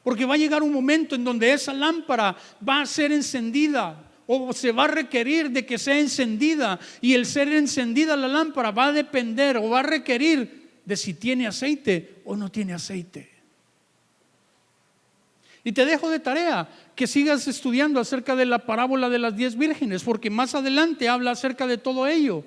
S1: Porque va a llegar un momento en donde esa lámpara va a ser encendida, o se va a requerir de que sea encendida, y el ser encendida la lámpara va a depender o va a requerir de si tiene aceite o no tiene aceite. Y te dejo de tarea que sigas estudiando acerca de la parábola de las 10 vírgenes, porque más adelante habla acerca de todo ello.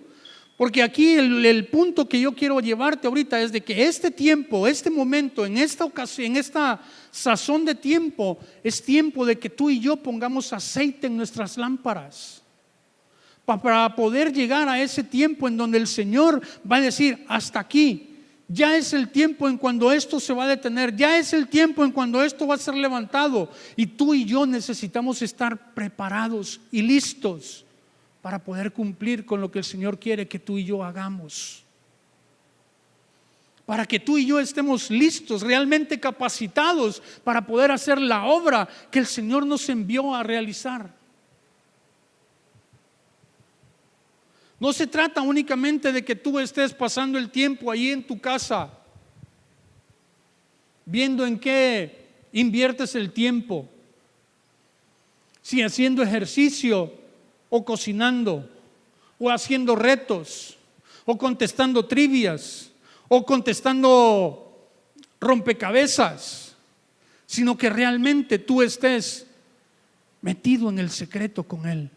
S1: Porque aquí el punto que yo quiero llevarte ahorita es de que este tiempo, este momento, en esta ocasión, en esta sazón de tiempo, es tiempo de que tú y yo pongamos aceite en nuestras lámparas, para poder llegar a ese tiempo en donde el Señor va a decir: hasta aquí. Ya es el tiempo en cuando esto se va a detener, ya es el tiempo en cuando esto va a ser levantado, y tú y yo necesitamos estar preparados y listos para poder cumplir con lo que el Señor quiere que tú y yo hagamos, para que tú y yo estemos listos, realmente capacitados para poder hacer la obra que el Señor nos envió a realizar. No se trata únicamente de que tú estés pasando el tiempo ahí en tu casa, viendo en qué inviertes el tiempo, si haciendo ejercicio o cocinando, o haciendo retos, o contestando trivias, o contestando rompecabezas, sino que realmente tú estés metido en el secreto con Él,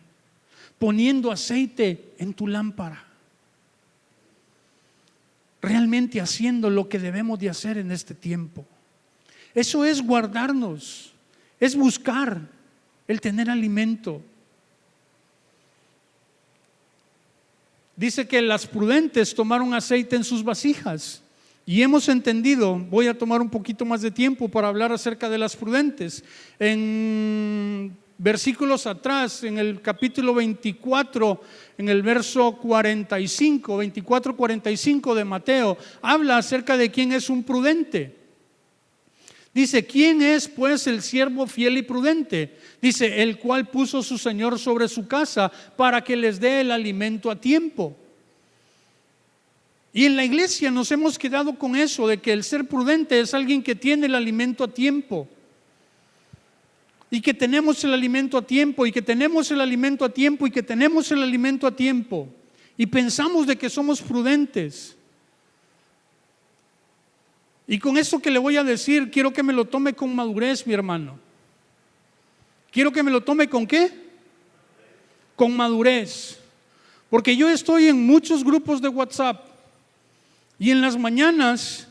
S1: poniendo aceite en tu lámpara, realmente haciendo lo que debemos de hacer en este tiempo. Eso es guardarnos, es buscar el tener alimento. Dice que las prudentes tomaron aceite en sus vasijas, y hemos entendido, voy a tomar un poquito más de tiempo para hablar acerca de las prudentes. En versículos atrás, en el capítulo 24, en el verso 45, 24-45 de Mateo, habla acerca de quién es un prudente. Dice: ¿quién es pues el siervo fiel y prudente? Dice: el cual puso su señor sobre su casa para que les dé el alimento a tiempo. Y en la iglesia nos hemos quedado con eso, de que el ser prudente es alguien que tiene el alimento a tiempo, y que tenemos el alimento a tiempo, y que tenemos el alimento a tiempo, y que tenemos el alimento a tiempo, y pensamos de que somos prudentes. Y con esto que le voy a decir, quiero que me lo tome con madurez, mi hermano. Quiero que me lo tome ¿con qué? Con madurez. Porque yo estoy en muchos grupos de WhatsApp, y en las mañanas,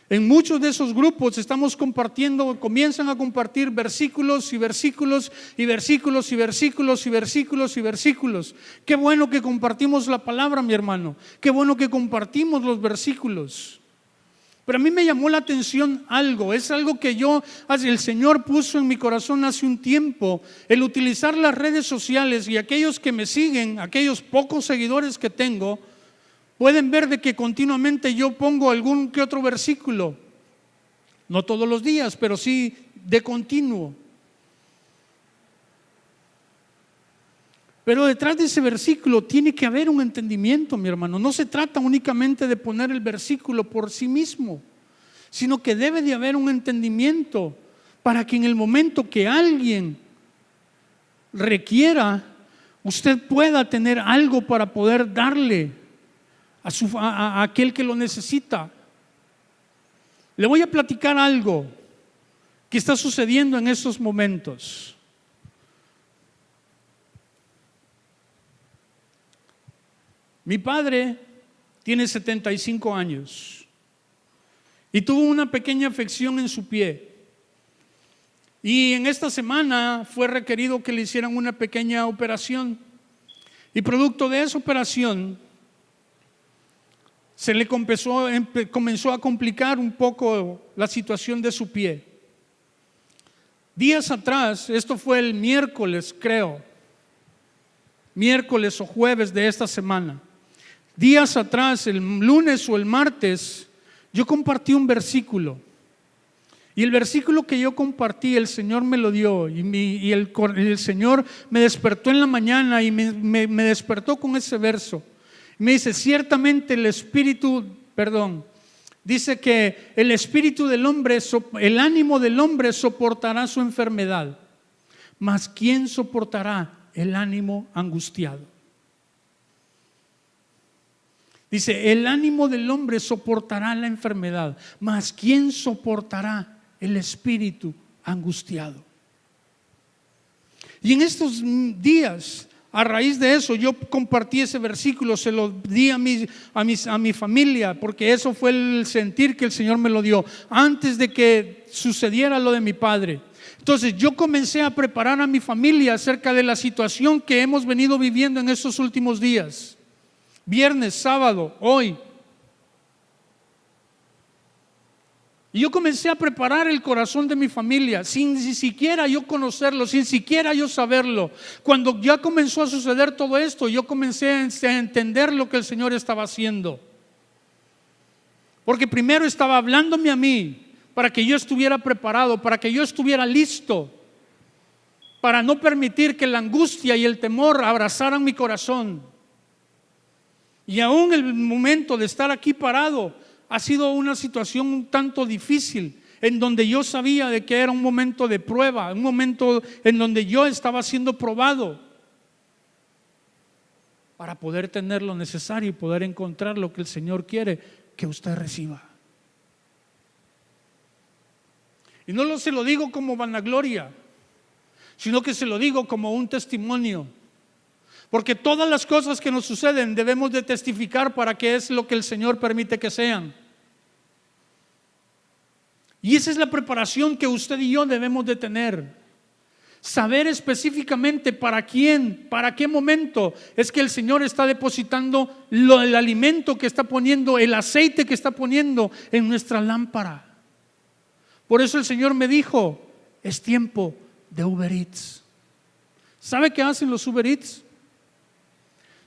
S1: en muchos de esos grupos estamos compartiendo, comienzan a compartir versículos y versículos y versículos y versículos y versículos y versículos. Qué bueno que compartimos la palabra, mi hermano. Qué bueno que compartimos los versículos. Pero a mí me llamó la atención algo, es algo que el Señor puso en mi corazón hace un tiempo, el utilizar las redes sociales, y aquellos que me siguen, aquellos pocos seguidores que tengo, pueden ver de que continuamente yo pongo algún que otro versículo, no todos los días, pero sí de continuo. Pero detrás de ese versículo tiene que haber un entendimiento, mi hermano. No se trata únicamente de poner el versículo por sí mismo, sino que debe de haber un entendimiento para que en el momento que alguien requiera, usted pueda tener algo para poder darle a aquel que lo necesita. Le voy a platicar algo que está sucediendo en estos momentos. Mi padre tiene 75 años y tuvo una pequeña afección en su pie. Y en esta semana fue requerido que le hicieran una pequeña operación. Y producto de esa operación, se le comenzó a complicar un poco la situación de su pie. Días atrás, esto fue el miércoles, creo, miércoles o jueves de esta semana. Días atrás, el lunes o el martes, yo compartí un versículo. Y el versículo que yo compartí, el Señor me lo dio y el Señor me despertó en la mañana y me despertó con ese verso. Me dice, ciertamente dice que el espíritu del hombre, el ánimo del hombre soportará su enfermedad, mas ¿quién soportará el ánimo angustiado? Dice, el ánimo del hombre soportará la enfermedad, mas ¿quién soportará el espíritu angustiado? Y en estos días, a raíz de eso, yo compartí ese versículo, se lo di a mi familia, porque eso fue el sentir que el Señor me lo dio antes de que sucediera lo de mi padre. Entonces yo comencé a preparar a mi familia acerca de la situación que hemos venido viviendo en estos últimos días. Viernes, sábado, hoy. Y yo comencé a preparar el corazón de mi familia sin ni siquiera yo conocerlo, sin siquiera yo saberlo. Cuando ya comenzó a suceder todo esto, yo comencé a entender lo que el Señor estaba haciendo. Porque primero estaba hablándome a mí para que yo estuviera preparado, para que yo estuviera listo, para no permitir que la angustia y el temor abrazaran mi corazón. Y aún el momento de estar aquí parado ha sido una situación un tanto difícil, en donde yo sabía de que era un momento de prueba, un momento en donde yo estaba siendo probado para poder tener lo necesario y poder encontrar lo que el Señor quiere que usted reciba. Y no se lo digo como vanagloria, sino que se lo digo como un testimonio. Porque todas las cosas que nos suceden debemos de testificar para qué es lo que el Señor permite que sean. Y esa es la preparación que usted y yo debemos de tener. Saber específicamente para quién, para qué momento es que el Señor está depositando el alimento que está poniendo, el aceite que está poniendo en nuestra lámpara. Por eso el Señor me dijo, es tiempo de Uber Eats. ¿Sabe qué hacen los Uber Eats?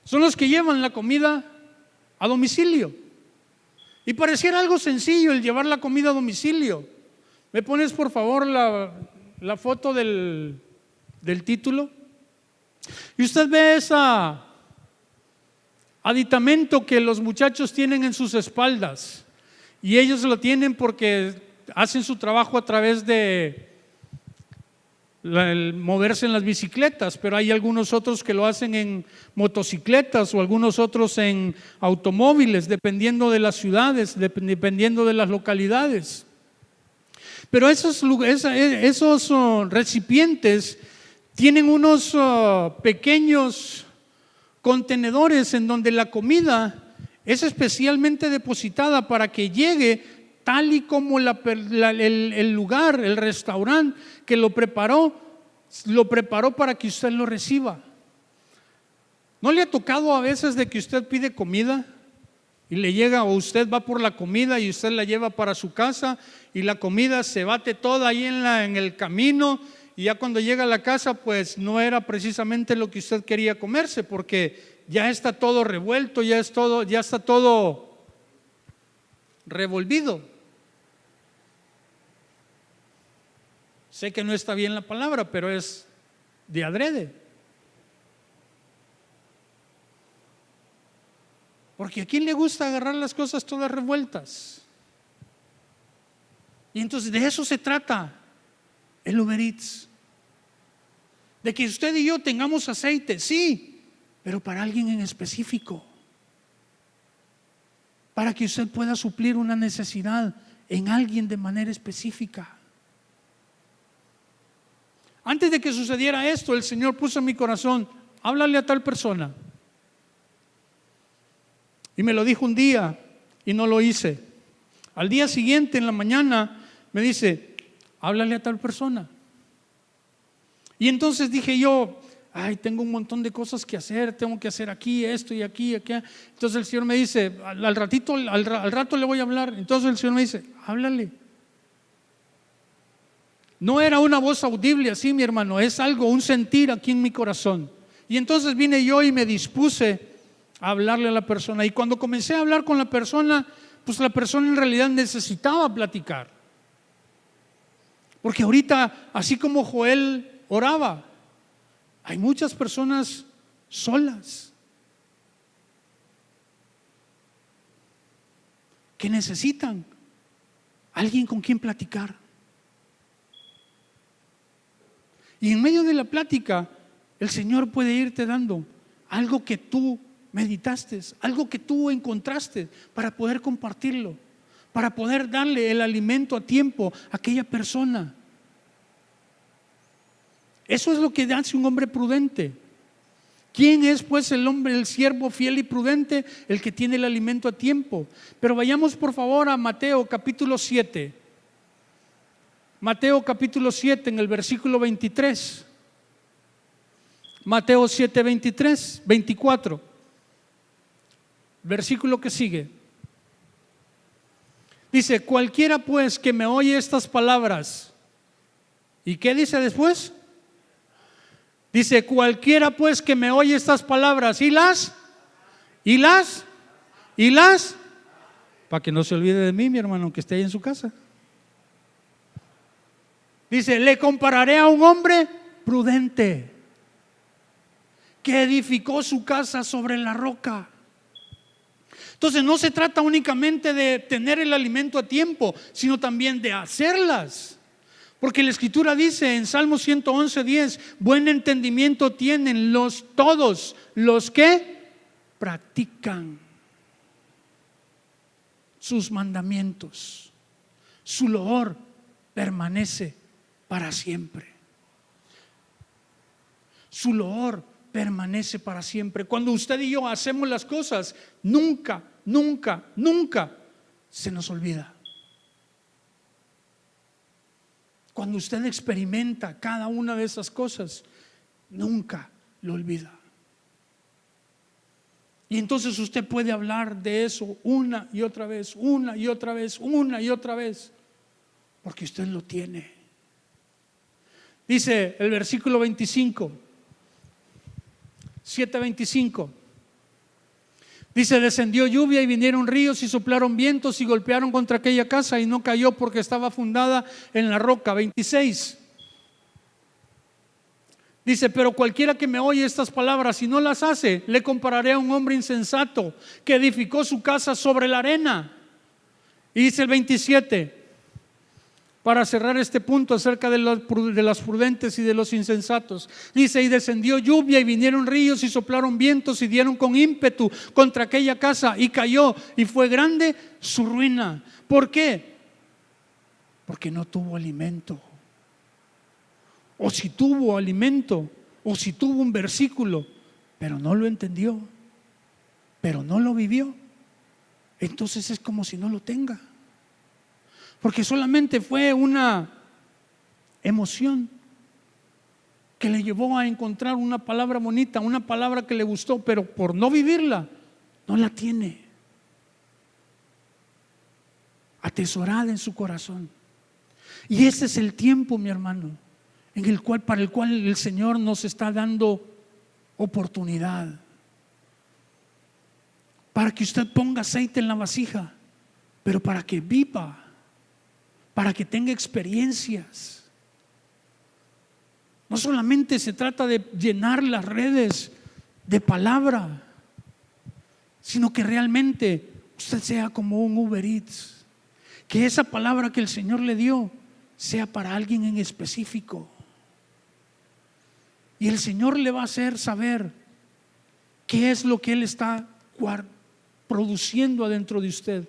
S1: Son los que llevan la comida a domicilio. Y pareciera algo sencillo el llevar la comida a domicilio. ¿Me pones por favor la foto del título? Y usted ve ese aditamento que los muchachos tienen en sus espaldas. Y ellos lo tienen porque hacen su trabajo a través de el moverse en las bicicletas, pero hay algunos otros que lo hacen en motocicletas o algunos otros en automóviles, dependiendo de las ciudades, dependiendo de las localidades. Pero esos recipientes tienen unos pequeños contenedores en donde la comida es especialmente depositada para que llegue tal y como el lugar, el restaurante que lo preparó para que usted lo reciba. ¿No le ha tocado a veces de que usted pide comida y le llega, o usted va por la comida y usted la lleva para su casa y la comida se bate toda ahí en el camino, y ya cuando llega a la casa pues no era precisamente lo que usted quería comerse, porque ya está todo revuelto, ya está todo revolvido? Sé que no está bien la palabra, pero es de adrede. Porque ¿a quién le gusta agarrar las cosas todas revueltas? Y entonces de eso se trata el Uber Eats. De que usted y yo tengamos aceite, sí, pero para alguien en específico. Para que usted pueda suplir una necesidad en alguien de manera específica. Antes de que sucediera esto, el Señor puso en mi corazón, háblale a tal persona. Y me lo dijo un día y no lo hice. Al día siguiente, en la mañana, me dice, háblale a tal persona. Y entonces dije yo, tengo un montón de cosas que hacer, tengo que hacer aquí, esto y aquí, aquí. Entonces el Señor me dice, al rato le voy a hablar. Entonces el Señor me dice, háblale. No era una voz audible así, mi hermano, es algo, un sentir aquí en mi corazón. Y entonces vine yo y me dispuse a hablarle a la persona. Y cuando comencé a hablar con la persona, pues la persona en realidad necesitaba platicar. Porque ahorita, así como Joel oraba, hay muchas personas solas que necesitan alguien con quien platicar. Y en medio de la plática, el Señor puede irte dando algo que tú meditaste, algo que tú encontraste para poder compartirlo, para poder darle el alimento a tiempo a aquella persona. Eso es lo que hace un hombre prudente. ¿Quién es pues el hombre, el siervo fiel y prudente? El que tiene el alimento a tiempo. Pero vayamos por favor a Mateo capítulo 7. Mateo capítulo 7 en el versículo 23. Mateo 7, 23, 24. Versículo que sigue. Dice: cualquiera pues que me oye estas palabras. ¿Y qué dice después? Dice: cualquiera pues que me oye estas palabras para que no se olvide de mí, mi hermano, que esté ahí en su casa. Dice: le compararé a un hombre prudente que edificó su casa sobre la roca. Entonces no se trata únicamente de tener el alimento a tiempo, sino también de hacerlas. Porque la Escritura dice en Salmo 111:10: buen entendimiento tienen todos los que practican sus mandamientos. Su loor permanece para siempre. Su loor permanece para siempre. Cuando usted y yo hacemos las cosas, nunca se nos olvida. Cuando usted experimenta cada una de esas cosas, nunca lo olvida. Y entonces usted puede hablar de eso una y otra vez, porque usted lo tiene. Dice el versículo 25, 7:25. Dice: descendió lluvia y vinieron ríos y soplaron vientos y golpearon contra aquella casa y no cayó porque estaba fundada en la roca. 26. Dice: pero cualquiera que me oye estas palabras y no las hace, le compararé a un hombre insensato que edificó su casa sobre la arena. Y dice el 27, para cerrar este punto acerca de las prudentes y de los insensatos. Dice: y descendió lluvia y vinieron ríos y soplaron vientos y dieron con ímpetu contra aquella casa y cayó, y fue grande su ruina. ¿Por qué? Porque no tuvo alimento. O si tuvo alimento, o si tuvo un versículo, pero no lo entendió, pero no lo vivió, entonces es como si no lo tenga. Porque solamente fue una emoción que le llevó a encontrar una palabra bonita, una palabra que le gustó, pero por no vivirla, no la tiene atesorada en su corazón. Y ese es el tiempo, mi hermano, para el cual el Señor nos está dando oportunidad, para que usted ponga aceite en la vasija, pero para que viva, para que tenga experiencias. No solamente se trata de llenar las redes de palabra, sino que realmente usted sea como un Uber Eats, que esa palabra que el Señor le dio sea para alguien en específico, y el Señor le va a hacer saber qué es lo que Él está produciendo adentro de usted.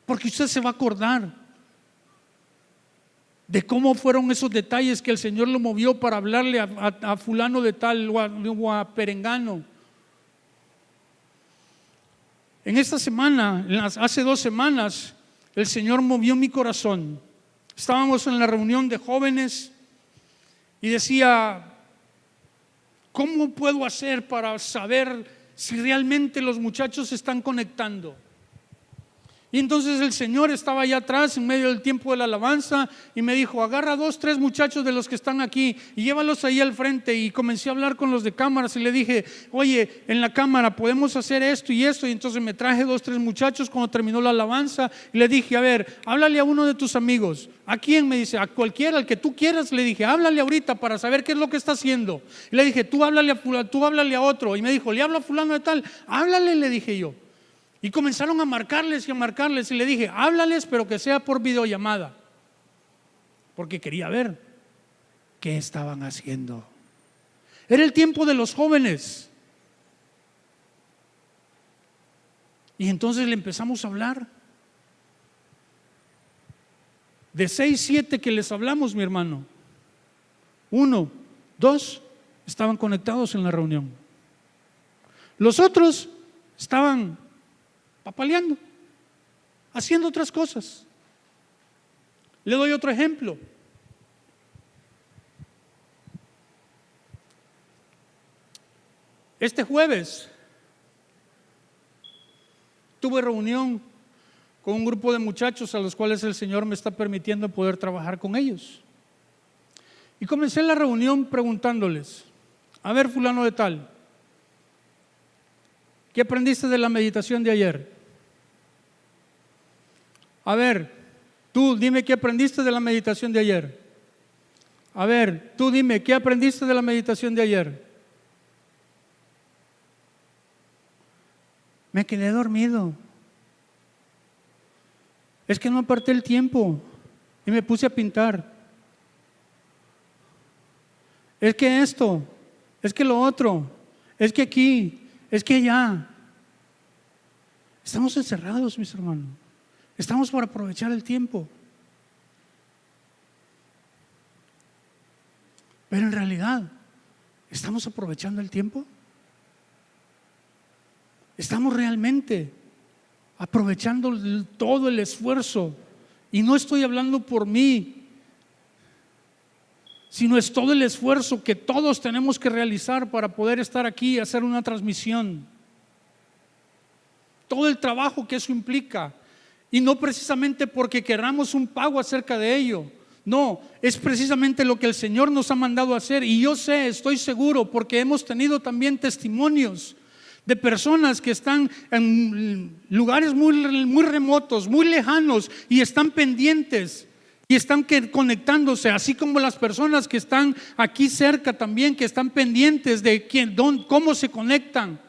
S1: Porque usted se va a acordar de cómo fueron esos detalles que el Señor lo movió para hablarle a fulano de tal o a perengano. En esta semana, hace 2 semanas, el Señor movió mi corazón. Estábamos en la reunión de jóvenes y decía: ¿cómo puedo hacer para saber si realmente los muchachos se están conectando? Y entonces el Señor estaba allá atrás en medio del tiempo de la alabanza y me dijo: agarra 2, 3 muchachos de los que están aquí y llévalos ahí al frente. Y comencé a hablar con los de cámaras y le dije: oye, en la cámara podemos hacer esto y esto. Y entonces me traje 2, 3 muchachos cuando terminó la alabanza y le dije: a ver, háblale a uno de tus amigos. ¿A quién? Me dice: a cualquiera, al que tú quieras. Le dije: háblale ahorita para saber qué es lo que está haciendo. Y le dije: tú háblale a fulano, tú háblale a otro. Y me dijo: le hablo a fulano de tal. Háblale, le dije yo. Y comenzaron a marcarles y a marcarles y le dije: háblales, pero que sea por videollamada, porque quería ver qué estaban haciendo. Era el tiempo de los jóvenes. Y entonces le empezamos a hablar. De 6, 7 que les hablamos, mi hermano, 1, 2 estaban conectados en la reunión. Los otros estaban papaleando, haciendo otras cosas. Le doy otro ejemplo. Este jueves tuve reunión con un grupo de muchachos a los cuales el Señor me está permitiendo poder trabajar con ellos. Y comencé la reunión preguntándoles: a ver, fulano de tal, ¿qué aprendiste de la meditación de ayer? A ver, tú dime qué aprendiste de la meditación de ayer. A ver, tú dime qué aprendiste de la meditación de ayer. Me quedé dormido. Es que no aparté el tiempo y me puse a pintar. Es que esto, es que lo otro, es que aquí, es que allá. Estamos encerrados, mis hermanos. Estamos por aprovechar el tiempo. Pero en realidad, ¿estamos aprovechando el tiempo? ¿Estamos realmente aprovechando todo el esfuerzo? Y no estoy hablando por mí, sino es todo el esfuerzo que todos tenemos que realizar para poder estar aquí y hacer una transmisión. Todo el trabajo que eso implica. Y no precisamente porque queramos un pago acerca de ello. No, es precisamente lo que el Señor nos ha mandado a hacer. Y yo sé, estoy seguro, porque hemos tenido también testimonios de personas que están en lugares muy remotos, muy lejanos, y están pendientes y están conectándose, así como las personas que están aquí cerca también, que están pendientes de cómo se conectan.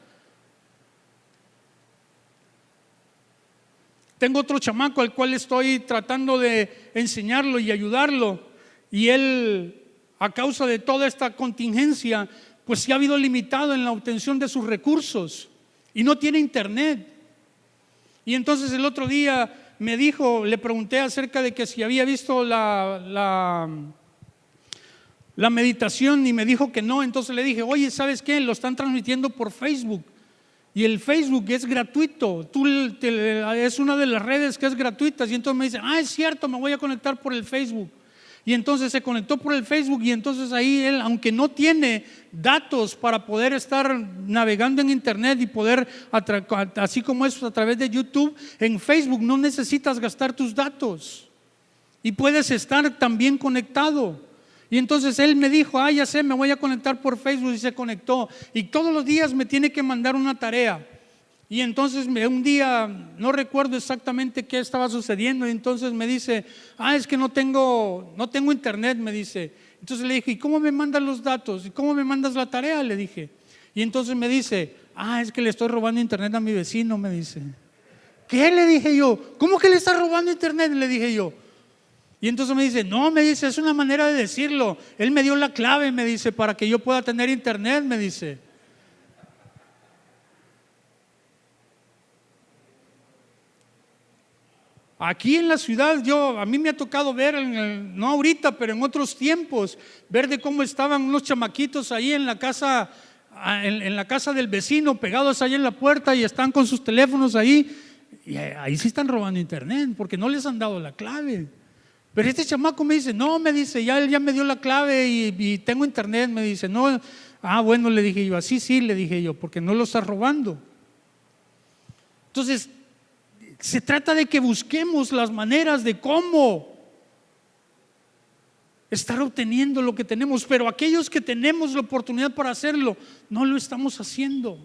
S1: Tengo otro chamaco al cual estoy tratando de enseñarlo y ayudarlo, y él, a causa de toda esta contingencia, pues se ha habido limitado en la obtención de sus recursos y no tiene internet. Y entonces el otro día me dijo, le pregunté acerca de que si había visto la meditación, y me dijo que no. Entonces le dije: oye, ¿sabes qué? Lo están transmitiendo por Facebook. Y el Facebook es gratuito, es una de las redes que es gratuita. Y entonces me dice: es cierto, me voy a conectar por el Facebook. Y entonces se conectó por el Facebook, y entonces ahí él, aunque no tiene datos para poder estar navegando en internet y poder, así como es a través de YouTube, en Facebook no necesitas gastar tus datos y puedes estar también conectado. Y entonces él me dijo: ya sé, me voy a conectar por Facebook. Y se conectó, y todos los días me tiene que mandar una tarea. Y entonces un día, no recuerdo exactamente qué estaba sucediendo, y entonces me dice: es que no tengo internet, me dice. Entonces le dije: ¿y cómo me mandas los datos? ¿Y cómo me mandas la tarea? Le dije. Y entonces me dice: es que le estoy robando internet a mi vecino, me dice. ¿Qué? Le dije yo. ¿Cómo que le estás robando internet? Le dije yo. Y entonces me dice: no, me dice, es una manera de decirlo. Él me dio la clave, me dice, para que yo pueda tener internet, me dice. Aquí en la ciudad, a mí me ha tocado ver, no ahorita, pero en otros tiempos, ver de cómo estaban unos chamaquitos ahí en la casa, en la casa del vecino, pegados ahí en la puerta, y están con sus teléfonos ahí. Y ahí sí están robando internet, porque no les han dado la clave. Pero este chamaco me dice: no, me dice, él ya me dio la clave y tengo internet, me dice. No, bueno, le dije yo, así sí, le dije yo, porque no lo estás robando. Entonces, Se trata de que busquemos las maneras de cómo estar obteniendo lo que tenemos, pero aquellos que tenemos la oportunidad para hacerlo, no lo estamos haciendo.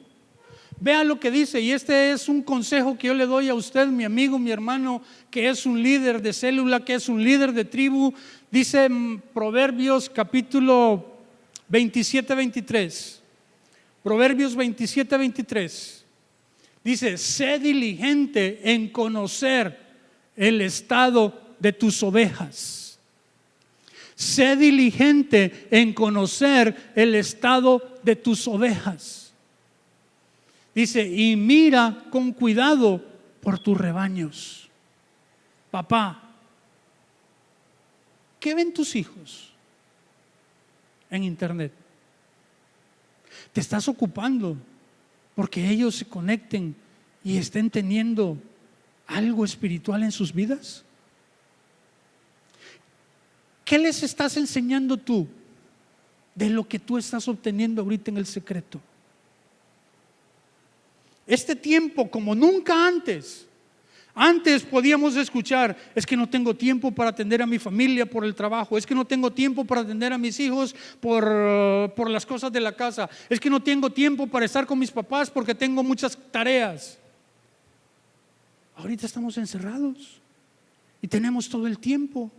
S1: Vea lo que dice, y este es un consejo que yo le doy a usted, mi amigo, mi hermano, que es un líder de célula, que es un líder de tribu. Dice Proverbios capítulo 27-23. Proverbios 27-23. Dice: sé diligente en conocer el estado de tus ovejas. Sé diligente en conocer el estado de tus ovejas. Dice: y mira con cuidado por tus rebaños. Papá, ¿qué ven tus hijos en internet? ¿Te estás ocupando porque ellos se conecten y estén teniendo algo espiritual en sus vidas? ¿Qué les estás enseñando tú de lo que tú estás obteniendo ahorita en el secreto? Este tiempo como nunca antes. Antes podíamos escuchar: es que no tengo tiempo para atender a mi familia por el trabajo, es que no tengo tiempo para atender a mis hijos por las cosas de la casa, es que no tengo tiempo para estar con mis papás porque tengo muchas tareas. Ahorita estamos encerrados y tenemos todo el tiempo.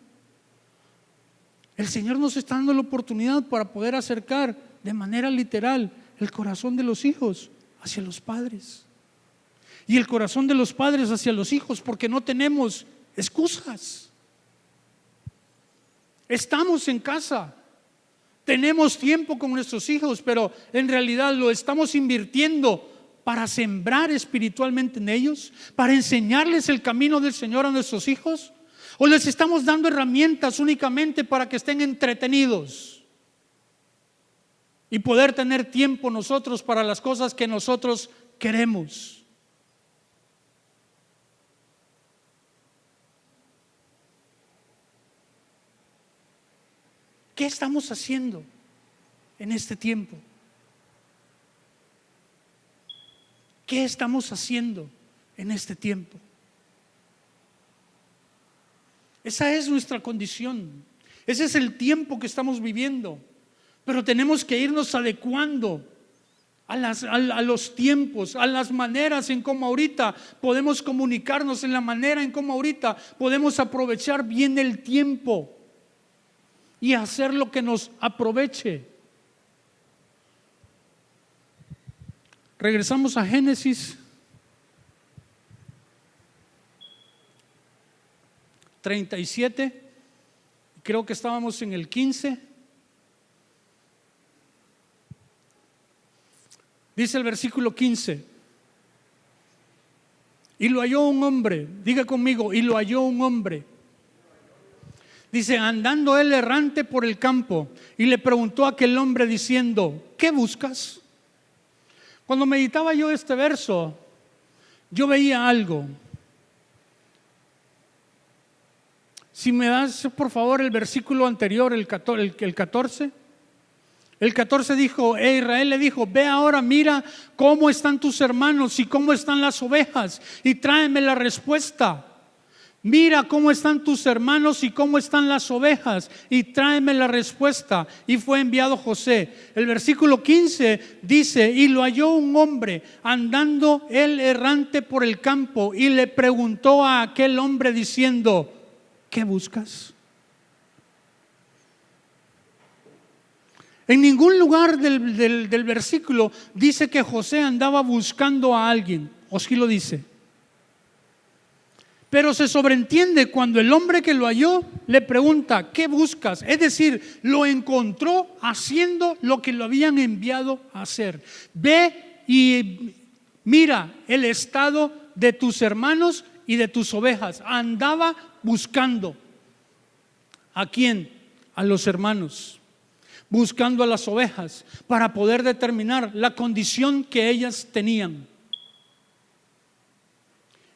S1: El Señor nos está dando la oportunidad para poder acercar de manera literal el corazón de los hijos hacia los padres y el corazón de los padres hacia los hijos, porque no tenemos excusas. Estamos en casa, tenemos tiempo con nuestros hijos, pero en realidad lo estamos invirtiendo para sembrar espiritualmente en ellos, para enseñarles el camino del Señor a nuestros hijos, o les estamos dando herramientas únicamente para que estén entretenidos y poder tener tiempo nosotros para las cosas que nosotros queremos. ¿Qué estamos haciendo en este tiempo? ¿Qué estamos haciendo en este tiempo? Esa es nuestra condición. Ese es el tiempo que estamos viviendo. Pero tenemos que irnos adecuando a los tiempos, a las maneras en cómo ahorita podemos comunicarnos, en la manera en cómo ahorita podemos aprovechar bien el tiempo y hacer lo que nos aproveche. Regresamos a Génesis 37, creo que estábamos en el 15. Dice el versículo 15: y lo halló un hombre, diga conmigo, y lo halló un hombre. Dice: andando él errante por el campo, y le preguntó a aquel hombre diciendo: ¿qué buscas? Cuando meditaba yo este verso, yo veía algo. Si me das por favor el versículo anterior, el 14. El 14 dijo: Israel le dijo: ve ahora, mira cómo están tus hermanos y cómo están las ovejas, y tráeme la respuesta. Mira cómo están tus hermanos y cómo están las ovejas, y tráeme la respuesta. Y fue enviado José. El versículo 15 dice: y lo halló un hombre andando él errante por el campo, y le preguntó a aquel hombre diciendo: ¿qué buscas? En ningún lugar del versículo dice que José andaba buscando a alguien, o sí lo dice. Pero se sobreentiende cuando el hombre que lo halló le pregunta: ¿qué buscas? Es decir, lo encontró haciendo lo que lo habían enviado a hacer. Ve y mira el estado de tus hermanos y de tus ovejas. Andaba buscando. ¿A quién? A los hermanos. Buscando a las ovejas para poder determinar la condición que ellas tenían.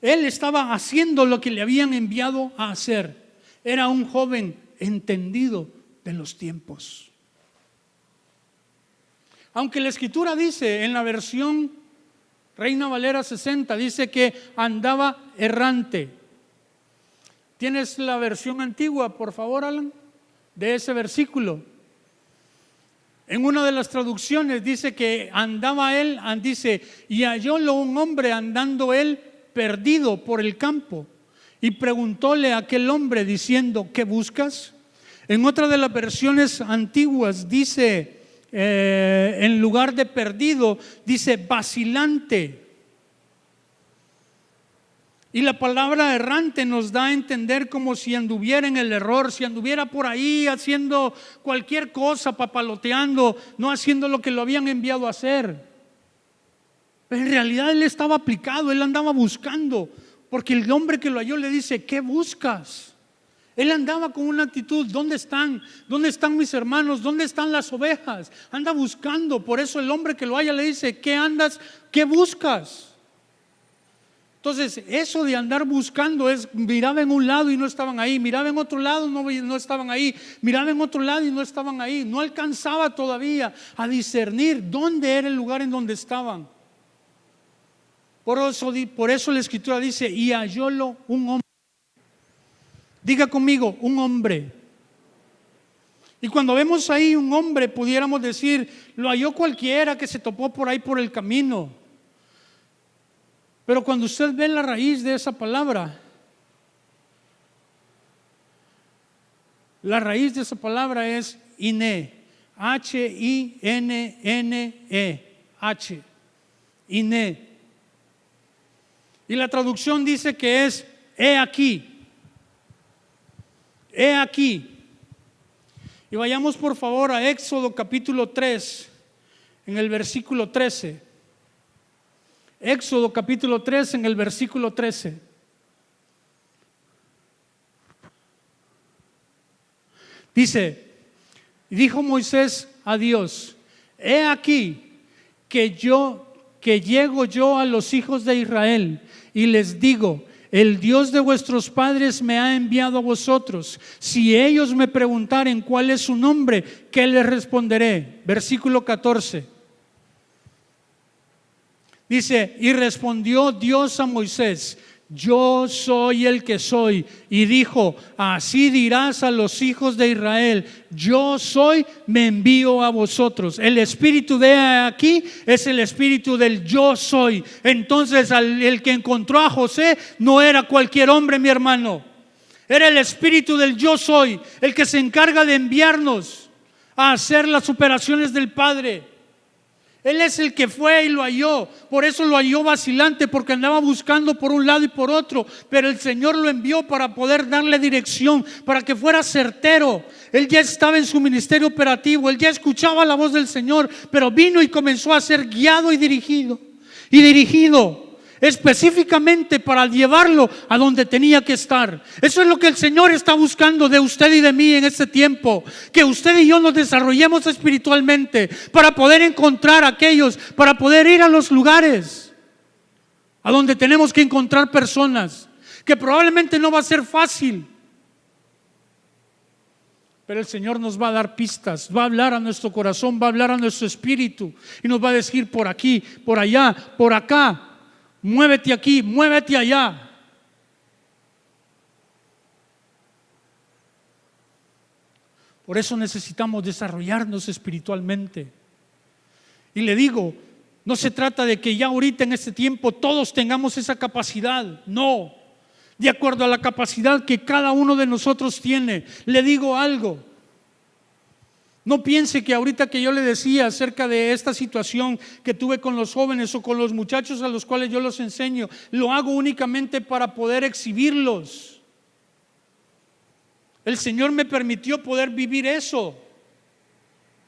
S1: Él estaba haciendo lo que le habían enviado a hacer. Era un joven entendido de los tiempos. Aunque la escritura dice en la versión Reina Valera 60 dice que andaba errante. ¿Tienes la versión antigua, por favor, Alan, de ese versículo? En una de las traducciones dice que andaba él, dice, y hallólo un hombre andando él perdido por el campo, y preguntóle a aquel hombre diciendo, ¿qué buscas? En otra de las versiones antiguas dice, en lugar de perdido, dice vacilante. Y la palabra errante nos da a entender como si anduviera en el error, si anduviera por ahí haciendo cualquier cosa, papaloteando, no haciendo lo que lo habían enviado a hacer. Pero en realidad él estaba aplicado, él andaba buscando, porque el hombre que lo halló le dice, ¿qué buscas? Él andaba con una actitud, ¿dónde están? ¿Dónde están mis hermanos? ¿Dónde están las ovejas? Anda buscando, por eso el hombre que lo halla le dice, ¿qué andas? ¿Qué buscas? Entonces, eso de andar buscando es, miraba en un lado y no estaban ahí, miraba en otro lado y no estaban ahí, miraba en otro lado y no estaban ahí, no alcanzaba todavía a discernir dónde era el lugar en donde estaban. Por eso la Escritura dice, y hallólo un hombre. Diga conmigo, un hombre. Y cuando vemos ahí un hombre, pudiéramos decir, lo halló cualquiera que se topó por ahí por el camino. Pero cuando usted ve la raíz de esa palabra, la raíz de esa palabra es Iné, H-I-N-N-E, H, Iné. Y la traducción dice que es he aquí. He aquí. Y vayamos por favor a Éxodo capítulo 3, en el versículo 13. Éxodo capítulo 3 en el versículo 13. Dice, dijo Moisés a Dios, he aquí que llego yo a los hijos de Israel y les digo, el Dios de vuestros padres me ha enviado a vosotros. Si ellos me preguntaren cuál es su nombre, ¿qué les responderé? Versículo 14. Dice, y respondió Dios a Moisés, yo soy el que soy. Y dijo, así dirás a los hijos de Israel, yo soy, me envío a vosotros. El espíritu de aquí es el espíritu del yo soy. Entonces el que encontró a José no era cualquier hombre, mi hermano. Era el espíritu del yo soy, el que se encarga de enviarnos a hacer las operaciones del Padre. Él es el que fue y lo halló. Por eso lo halló vacilante, porque andaba buscando por un lado y por otro. Pero el Señor lo envió para poder darle dirección, para que fuera certero. Él ya estaba en su ministerio operativo, él ya escuchaba la voz del Señor, pero vino y comenzó a ser guiado y dirigido específicamente para llevarlo a donde tenía que estar. Eso es lo que el Señor está buscando de usted y de mí en este tiempo, que usted y yo nos desarrollemos espiritualmente para poder encontrar aquellos, para poder ir a los lugares a donde tenemos que encontrar personas, que probablemente no va a ser fácil, pero el Señor nos va a dar pistas, va a hablar a nuestro corazón, va a hablar a nuestro espíritu y nos va a decir por aquí, por allá, por acá. Muévete aquí, muévete allá. Por eso necesitamos desarrollarnos espiritualmente. Y le digo, no se trata de que ya ahorita en este tiempo todos tengamos esa capacidad. No, de acuerdo a la capacidad que cada uno de nosotros tiene. Le digo algo. No piense que ahorita que yo le decía acerca de esta situación que tuve con los jóvenes o con los muchachos a los cuales yo los enseño, lo hago únicamente para poder exhibirlos. El Señor me permitió poder vivir eso,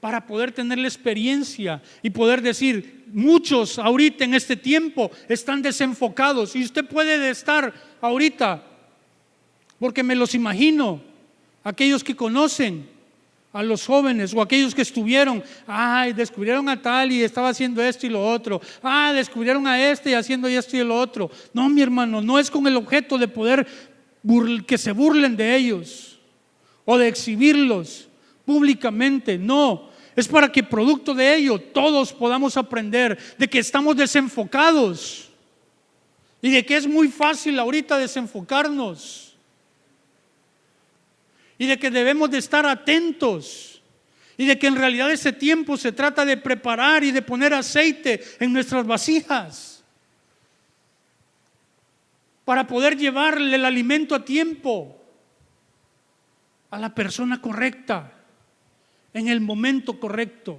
S1: para poder tener la experiencia y poder decir, muchos ahorita en este tiempo están desenfocados y usted puede estar ahorita, porque me los imagino, aquellos que conocen a los jóvenes o aquellos que estuvieron, descubrieron a tal y estaba haciendo esto y lo otro, descubrieron a este y haciendo esto y lo otro. No, mi hermano, no es con el objeto de poder que se burlen de ellos o de exhibirlos públicamente, no. Es para que producto de ello todos podamos aprender de que estamos desenfocados y de que es muy fácil ahorita desenfocarnos y de que debemos de estar atentos y de que en realidad ese tiempo se trata de preparar y de poner aceite en nuestras vasijas para poder llevarle el alimento a tiempo a la persona correcta, en el momento correcto.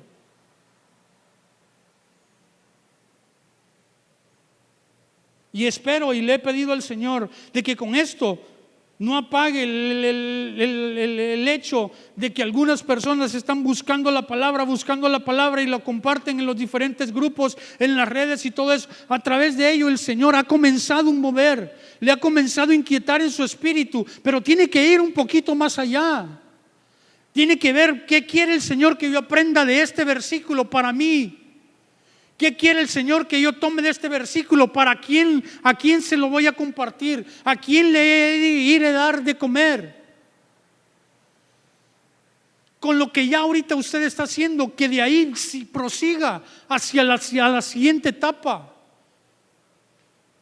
S1: Y espero y le he pedido al Señor de que con esto no apague el hecho de que algunas personas están buscando la palabra y la comparten en los diferentes grupos, en las redes y todo eso. A través de ello el Señor ha comenzado un mover, le ha comenzado a inquietar en su espíritu, pero tiene que ir un poquito más allá. Tiene que ver qué quiere el Señor que yo aprenda de este versículo para mí. ¿Qué quiere el Señor que yo tome de este versículo? ¿Para quién? ¿A quién se lo voy a compartir? ¿A quién le iré a dar de comer? Con lo que ya ahorita usted está haciendo, que de ahí prosiga hacia la siguiente etapa.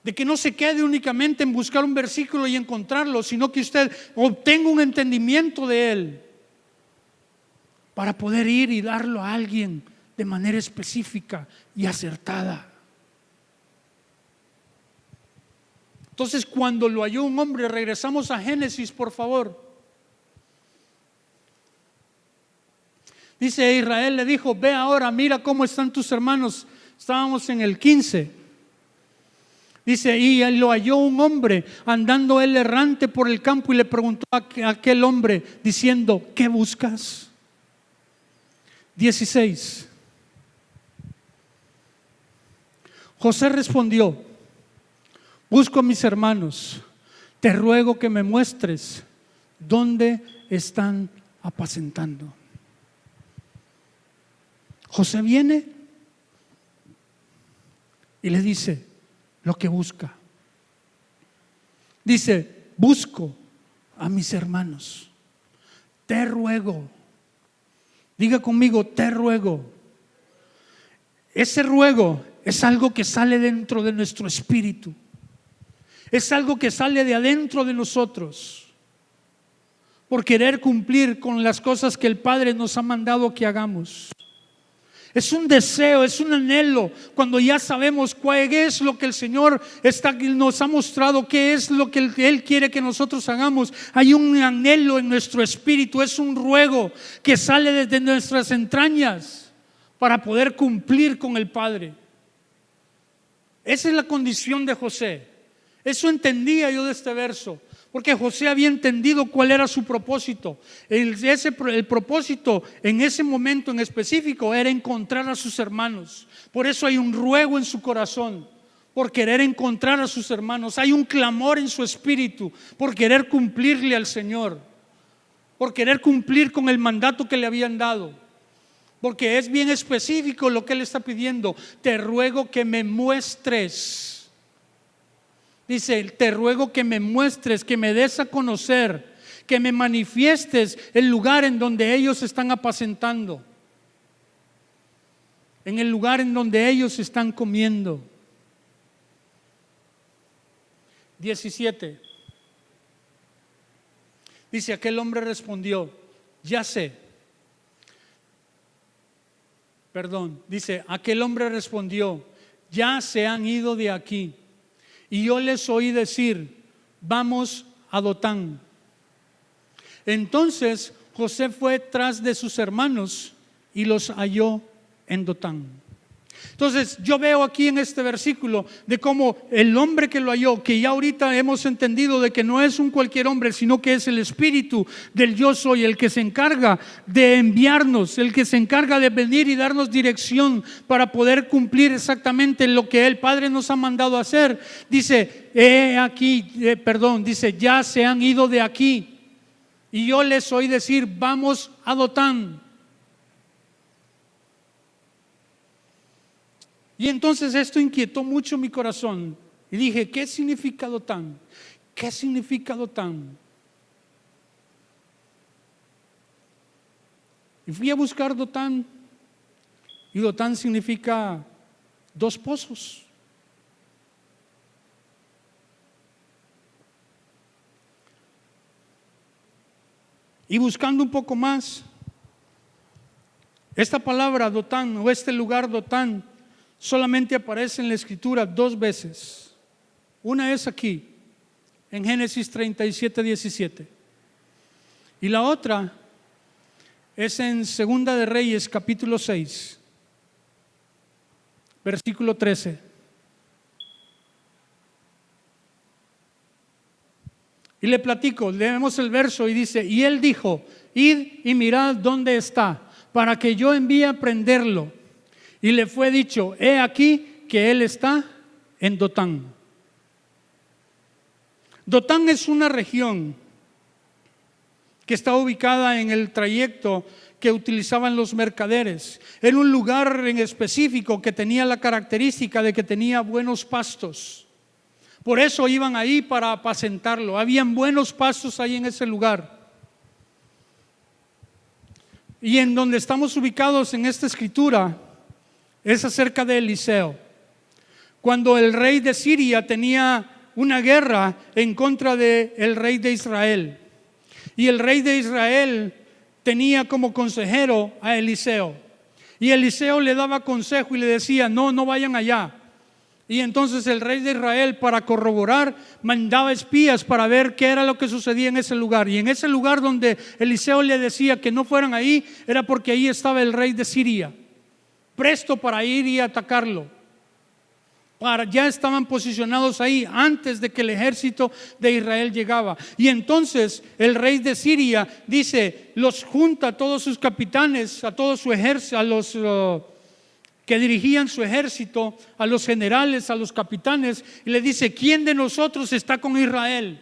S1: De que no se quede únicamente en buscar un versículo y encontrarlo, sino que usted obtenga un entendimiento de él para poder ir y darlo a alguien de manera específica y acertada. Entonces, cuando lo halló un hombre, regresamos a Génesis, por favor. Dice: Israel le dijo: ve ahora, mira cómo están tus hermanos. Estábamos en el 15. Dice: y lo halló un hombre andando él errante por el campo, y le preguntó a aquel hombre diciendo: ¿qué buscas? 16. José respondió: busco a mis hermanos, te ruego que me muestres dónde están apacentando. José viene y le dice lo que busca. Dice: busco a mis hermanos, te ruego. Diga conmigo: te ruego. Ese ruego es algo que sale dentro de nuestro espíritu. Es algo que sale de adentro de nosotros, por querer cumplir con las cosas que el Padre nos ha mandado que hagamos. Es un deseo, es un anhelo. Cuando ya sabemos cuál es lo que el Señor nos ha mostrado, qué es lo que Él quiere que nosotros hagamos, hay un anhelo en nuestro espíritu. Es un ruego que sale desde nuestras entrañas para poder cumplir con el Padre. Esa es la condición de José. Eso entendía yo de este verso, porque José había entendido cuál era su propósito. El propósito en ese momento en específico era encontrar a sus hermanos. Por eso hay un ruego en su corazón, por querer encontrar a sus hermanos. Hay un clamor en su espíritu, por querer cumplirle al Señor, por querer cumplir con el mandato que le habían dado. Porque es bien específico lo que él está pidiendo: te ruego que me muestres. Dice: te ruego que me muestres, que me des a conocer, que me manifiestes el lugar en donde ellos están apacentando, en el lugar en donde ellos están comiendo. 17. Dice: aquel hombre respondió: ya sé. Dice: aquel hombre respondió: ya se han ido de aquí, y yo les oí decir: vamos a Dotán. Entonces José fue tras de sus hermanos y los halló en Dotán. Entonces yo veo aquí en este versículo de cómo el hombre que lo halló, que ya ahorita hemos entendido de que no es un cualquier hombre, sino que es el Espíritu del Yo Soy, el que se encarga de enviarnos, el que se encarga de venir y darnos dirección para poder cumplir exactamente lo que el Padre nos ha mandado a hacer. Dice: dice: ya se han ido de aquí, y yo les oí decir: vamos a Dotán. Y entonces esto inquietó mucho mi corazón. Y dije: ¿qué significa Dotán? ¿Qué significa Dotán? Y fui a buscar Dotán Y Dotán significa dos pozos. Y buscando un poco más, esta palabra Dotán o este lugar Dotán solamente aparece en la Escritura 2 veces. Una es aquí, en Génesis 37:17. Y la otra es en Segunda de Reyes, capítulo 6, versículo 13. Y le platico, leemos el verso y dice: y él dijo: id y mirad dónde está, para que yo envíe a prenderlo. Y le fue dicho: he aquí que él está en Dotán. Dotán es una región que está ubicada en el trayecto que utilizaban los mercaderes. Era un lugar en específico que tenía la característica de que tenía buenos pastos. Por eso iban ahí para apacentarlo. Habían buenos pastos ahí en ese lugar. Y en donde estamos ubicados en esta escritura es acerca de Eliseo. Cuando el rey de Siria tenía una guerra en contra del rey de Israel. Y el rey de Israel tenía como consejero a Eliseo. Y Eliseo le daba consejo y le decía: no vayan allá. Y entonces el rey de Israel, para corroborar, mandaba espías para ver qué era lo que sucedía en ese lugar. Y en ese lugar donde Eliseo le decía que no fueran ahí, era porque ahí estaba el rey de Siria, presto para ir y atacarlo. Ya estaban posicionados ahí antes de que el ejército de Israel llegaba. Y entonces el rey de Siria dice, los junta a todos sus capitanes, a todo su ejército, a los que dirigían su ejército, a los generales, a los capitanes, y le dice: ¿quién de nosotros está con Israel?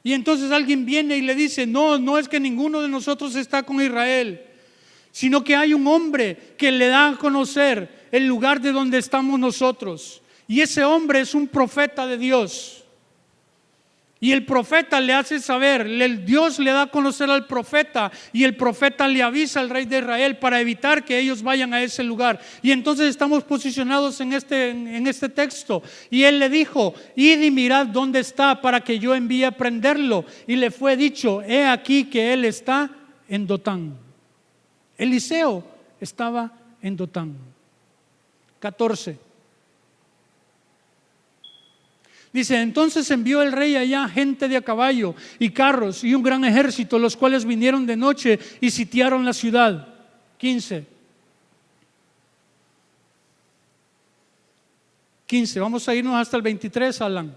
S1: Y entonces alguien viene y le dice: no es que ninguno de nosotros está con Israel, sino que hay un hombre que le da a conocer el lugar de donde estamos nosotros, y ese hombre es un profeta de Dios. Y el profeta le hace saber, Dios le da a conocer al profeta, y el profeta le avisa al rey de Israel para evitar que ellos vayan a ese lugar. Y entonces estamos posicionados en este texto. Y él le dijo: id y mirad dónde está, para que yo envíe a prenderlo. Y le fue dicho: he aquí que él está en Dotán. Eliseo estaba en Dotán. 14. Dice: entonces envió el rey allá gente de a caballo y carros y un gran ejército, los cuales vinieron de noche y sitiaron la ciudad. 15, vamos a irnos hasta el 23, Alan.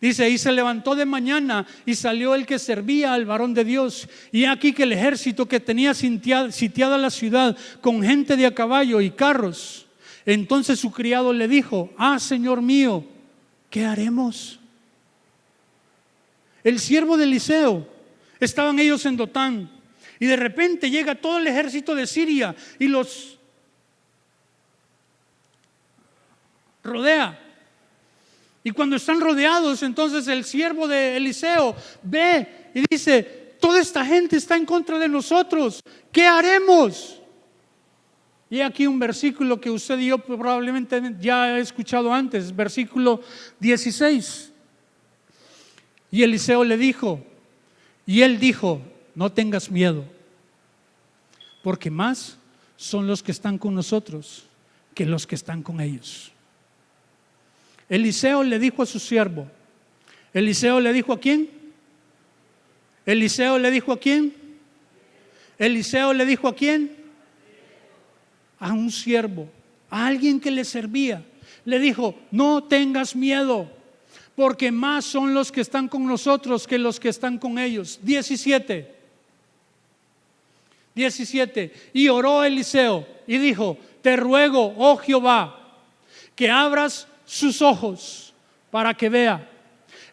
S1: Dice: y se levantó de mañana y salió el que servía al varón de Dios, y aquí que el ejército que tenía sitiada la ciudad con gente de a caballo y carros. Entonces su criado le dijo: señor mío, ¿qué haremos? El siervo de Eliseo, estaban ellos en Dotán, y de repente llega todo el ejército de Siria y los rodea. Y cuando están rodeados, entonces el siervo de Eliseo ve y dice: toda esta gente está en contra de nosotros, ¿qué haremos? Y aquí un versículo que usted y yo probablemente ya he escuchado antes, versículo 16. Y Eliseo le dijo, y él dijo: no tengas miedo, porque más son los que están con nosotros que los que están con ellos. Eliseo le dijo a su siervo. Eliseo le dijo ¿a quién? Eliseo le dijo ¿a quién? Eliseo le dijo ¿a quién? A un siervo, a alguien que le servía. Le dijo: no tengas miedo, porque más son los que están con nosotros que los que están con ellos. 17. Y oró Eliseo y dijo: te ruego, oh Jehová, que abras sus ojos para que vea.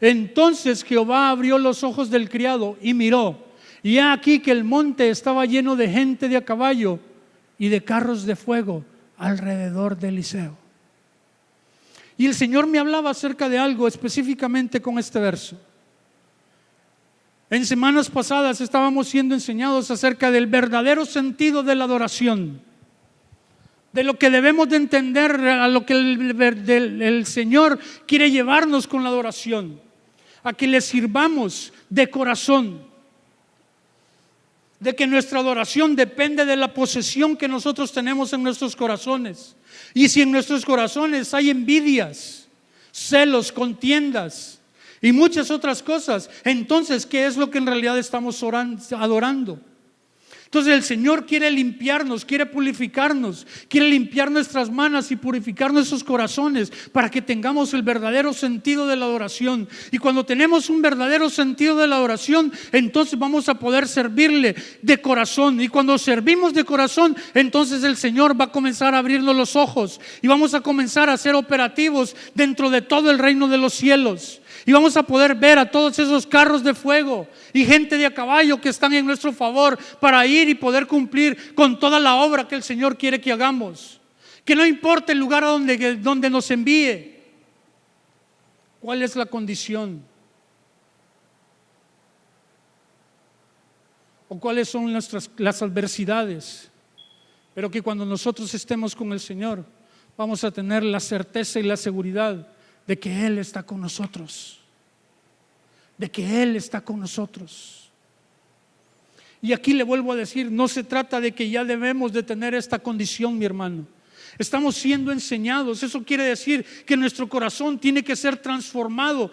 S1: Entonces Jehová abrió los ojos del criado y miró, y he aquí que el monte estaba lleno de gente de a caballo y de carros de fuego alrededor de Eliseo. Y el Señor me hablaba acerca de algo específicamente con este verso. En semanas pasadas estábamos siendo enseñados acerca del verdadero sentido de la adoración. de lo que debemos de entender, a lo que el Señor quiere llevarnos con la adoración, a que le sirvamos de corazón, de que nuestra adoración depende de la posesión que nosotros tenemos en nuestros corazones. Y si en nuestros corazones hay envidias, celos, contiendas y muchas otras cosas, entonces ¿qué es lo que en realidad estamos adorando? Entonces el Señor quiere limpiarnos, quiere purificarnos, quiere limpiar nuestras manos y purificar nuestros corazones para que tengamos el verdadero sentido de la adoración. Y cuando tenemos un verdadero sentido de la adoración, entonces vamos a poder servirle de corazón. Y cuando servimos de corazón, entonces el Señor va a comenzar a abrirnos los ojos y vamos a comenzar a ser operativos dentro de todo el reino de los cielos. Y vamos a poder ver a todos esos carros de fuego y gente de a caballo que están en nuestro favor para ir y poder cumplir con toda la obra que el Señor quiere que hagamos. Que no importa el lugar a donde nos envíe. ¿Cuál es la condición? ¿O cuáles son las adversidades? Pero que cuando nosotros estemos con el Señor, vamos a tener la certeza y la seguridad de que Él está con nosotros, de que Él está con nosotros. Y aquí le vuelvo a decir, no se trata de que ya debemos de tener esta condición, mi hermano. Estamos siendo enseñados. Eso quiere decir que nuestro corazón tiene que ser transformado.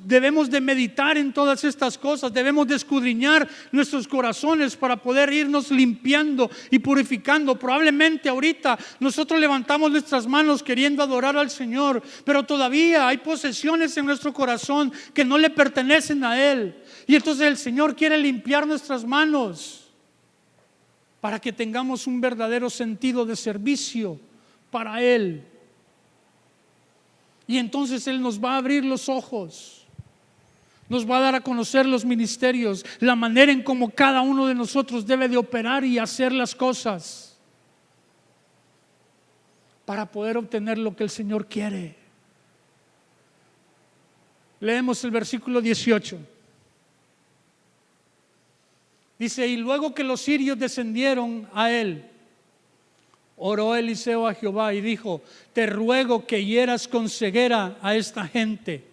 S1: Debemos de meditar en todas estas cosas. Debemos de escudriñar nuestros corazones para poder irnos limpiando y purificando. Probablemente ahorita nosotros levantamos nuestras manos queriendo adorar al Señor, pero todavía hay posesiones en nuestro corazón que no le pertenecen a Él. Y entonces el Señor quiere limpiar nuestras manos para que tengamos un verdadero sentido de servicio para Él. Y entonces Él nos va a abrir los ojos, nos va a dar a conocer los ministerios, la manera en cómo cada uno de nosotros debe de operar y hacer las cosas para poder obtener lo que el Señor quiere. Leemos el versículo 18. Dice: y luego que los sirios descendieron a él, oró Eliseo a Jehová y dijo: te ruego que hieras con ceguera a esta gente.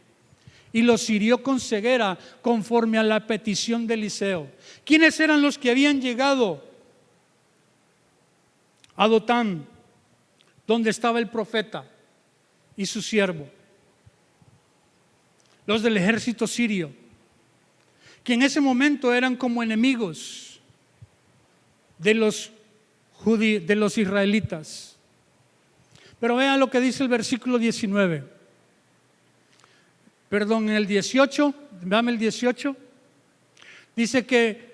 S1: Y los hirió con ceguera conforme a la petición de Eliseo. ¿Quiénes eran los que habían llegado a Dotán, donde estaba el profeta y su siervo? Los del ejército sirio, que en ese momento eran como enemigos de los israelitas. Pero vean lo que dice el versículo 19. Perdón, en el 18, dame el 18. Dice que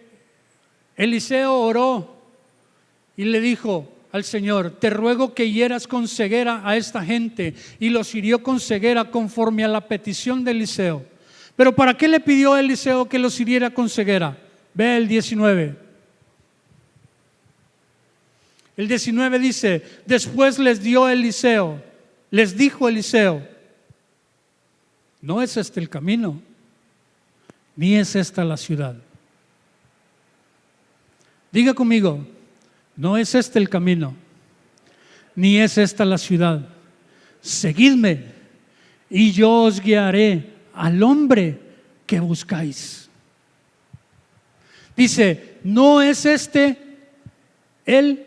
S1: Eliseo oró y le dijo al Señor: te ruego que hieras con ceguera a esta gente. Y los hirió con ceguera conforme a la petición de Eliseo. Pero ¿para qué le pidió a Eliseo que los hiriera con ceguera? Ve el 19. El 19 dice: después les dijo Eliseo, no es este el camino, ni es esta la ciudad. Diga conmigo: no es este el camino, ni es esta la ciudad. Seguidme y yo os guiaré al hombre que buscáis. Dice: no es este el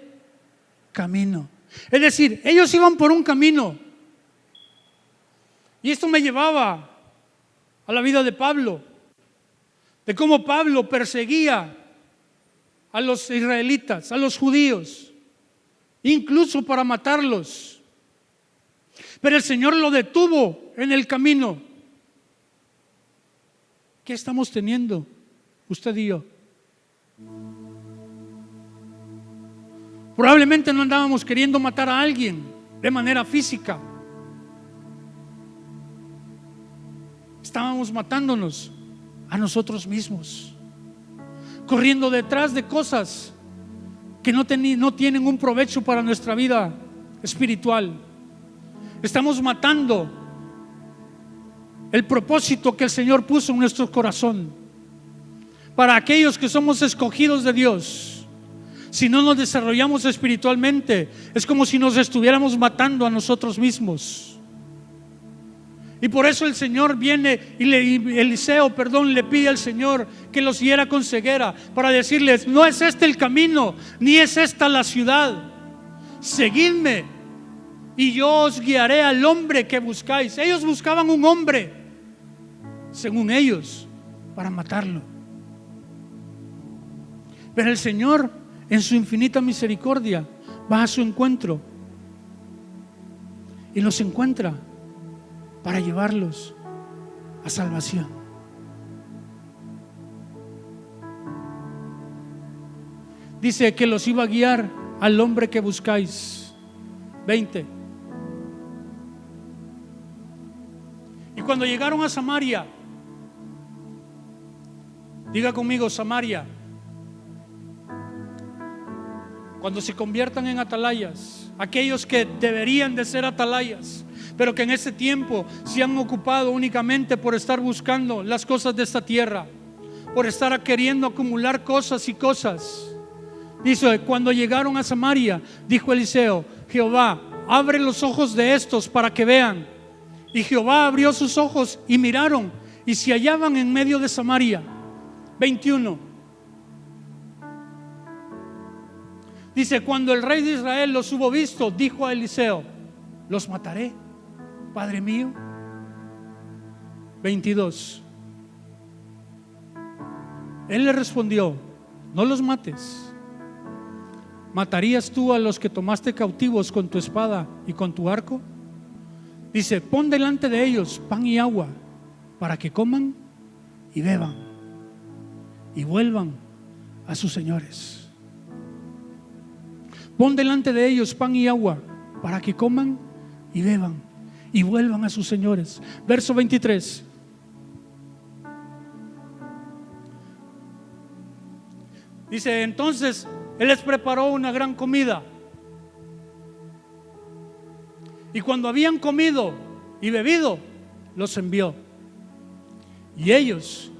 S1: camino. Es decir, ellos iban por un camino. Y esto me llevaba a la vida de Pablo, de cómo Pablo perseguía a los israelitas, a los judíos, incluso para matarlos. Pero el Señor lo detuvo en el camino. ¿Qué estamos teniendo usted y yo? Probablemente no andábamos queriendo matar a alguien de manera física. Estábamos matándonos a nosotros mismos, corriendo detrás de cosas que no tienen un provecho para nuestra vida espiritual. Estamos matando el propósito que el Señor puso en nuestro corazón. Para aquellos que somos escogidos de Dios, si no nos desarrollamos espiritualmente, es como si nos estuviéramos matando a nosotros mismos. Y por eso el Señor viene Eliseo le pide al Señor que los hiera con ceguera, para decirles: no es este el camino, ni es esta la ciudad. Seguidme y yo os guiaré al hombre que buscáis. Ellos buscaban un hombre, según ellos, para matarlo. Pero el Señor, en su infinita misericordia, va a su encuentro y los encuentra para llevarlos a salvación. Dice que los iba a guiar al hombre que buscáis. 20. Y cuando llegaron a Samaria, diga conmigo: Samaria. Cuando se conviertan en atalayas, aquellos que deberían de ser atalayas, pero que en ese tiempo se han ocupado únicamente por estar buscando las cosas de esta tierra, por estar queriendo acumular cosas y cosas. Dice: cuando llegaron a Samaria, dijo Eliseo: Jehová, abre los ojos de estos para que vean. Y Jehová abrió sus ojos y miraron, y se hallaban en medio de Samaria. 21. Dice: cuando el rey de Israel los hubo visto, dijo a Eliseo: los mataré, Padre mío. 22. Él le respondió: no los mates. ¿Matarías tú a los que tomaste cautivos con tu espada y con tu arco? Dice: pon delante de ellos pan y agua, para que coman y beban y vuelvan a sus señores. Pon delante de ellos pan y agua, para que coman y beban y vuelvan a sus señores. Verso 23. Dice: entonces Él les preparó una gran comida. Y cuando habían comido y bebido, los envió. Y ellos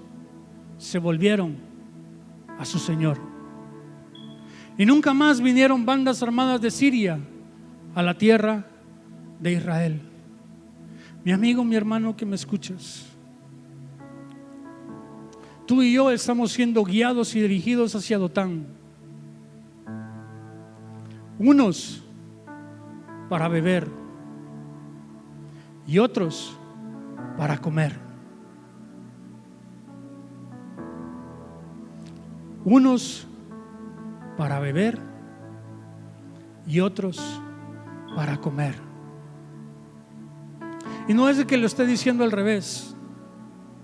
S1: se volvieron a su Señor. Y nunca más vinieron bandas armadas de Siria a la tierra de Israel. Mi amigo, mi hermano que me escuchas, tú y yo estamos siendo guiados y dirigidos hacia Dotán. Unos para beber y otros para comer. Unos para beber y otros para comer. Y no es de que lo esté diciendo al revés,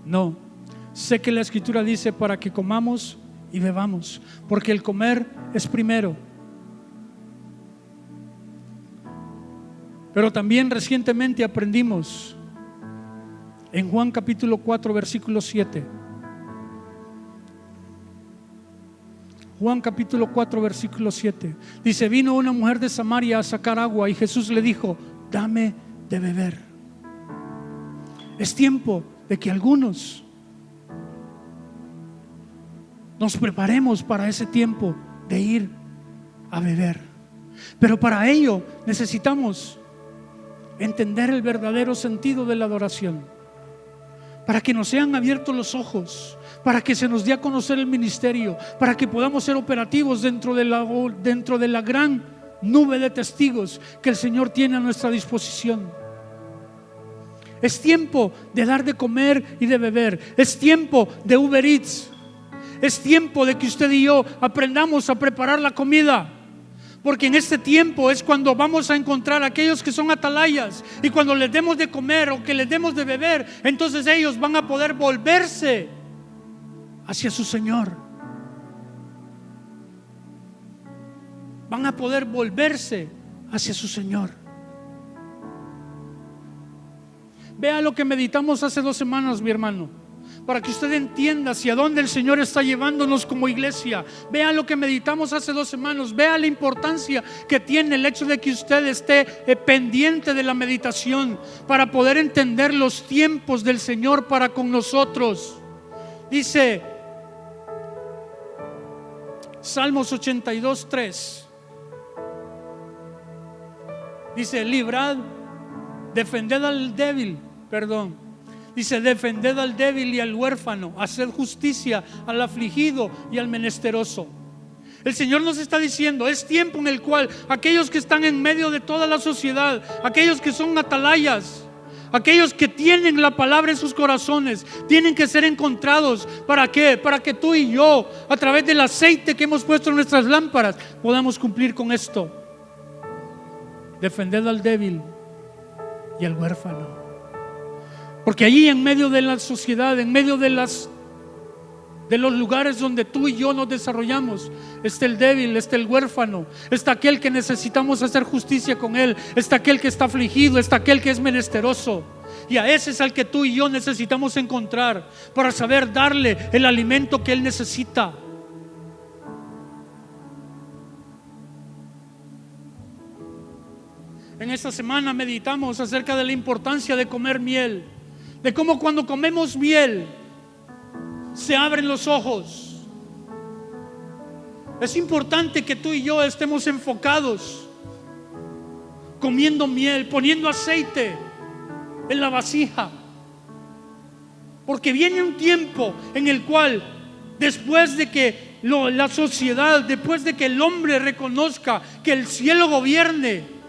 S1: no. Sé que la Escritura dice para que comamos y bebamos, porque el comer es primero. Pero también recientemente aprendimos en Juan capítulo 4 versículo 7. Juan capítulo 4 versículo 7. Dice: vino una mujer de Samaria a sacar agua y Jesús le dijo: dame de beber. Es tiempo de que algunos nos preparemos para ese tiempo de ir a beber. Pero para ello necesitamos entender el verdadero sentido de la adoración, para que nos sean abiertos los ojos, para que se nos dé a conocer el ministerio, para que podamos ser operativos dentro de la gran nube de testigos que el Señor tiene a nuestra disposición. Es tiempo de dar de comer y de beber. Es tiempo de Uber Eats. Es tiempo de que usted y yo aprendamos a preparar la comida, porque en este tiempo es cuando vamos a encontrar a aquellos que son atalayas, y cuando les demos de comer o que les demos de beber, entonces ellos van a poder volverse hacia su Señor. Van a poder volverse hacia su Señor. Vea lo que meditamos hace 2 semanas, mi hermano, para que usted entienda hacia dónde el Señor está llevándonos como iglesia. Vea lo que meditamos hace 2 semanas. Vea la importancia que tiene el hecho de que usted esté pendiente de la meditación, para poder entender los tiempos del Señor para con nosotros. Dice Salmos 82:3 dice: librad, defended al débil, dice: defended al débil y al huérfano, haced justicia al afligido y al menesteroso. El Señor nos está diciendo: es tiempo en el cual aquellos que están en medio de toda la sociedad, aquellos que son atalayas, aquellos que tienen la palabra en sus corazones, tienen que ser encontrados. ¿Para qué? Para que tú y yo, a través del aceite que hemos puesto en nuestras lámparas, podamos cumplir con esto. Defender al débil y al huérfano. Porque allí, en medio de la sociedad, en medio de los lugares donde tú y yo nos desarrollamos, está el débil, está el huérfano, está aquel que necesitamos hacer justicia con él, está aquel que está afligido, está aquel que es menesteroso. Y a ese es al que tú y yo necesitamos encontrar para saber darle el alimento que él necesita. En esta semana meditamos acerca de la importancia de comer miel, de cómo cuando comemos miel se abren los ojos. Es importante que tú y yo estemos enfocados, comiendo miel, poniendo aceite en la vasija, porque viene un tiempo en el cual, después de que la sociedad, después de que el hombre reconozca que el cielo gobierne,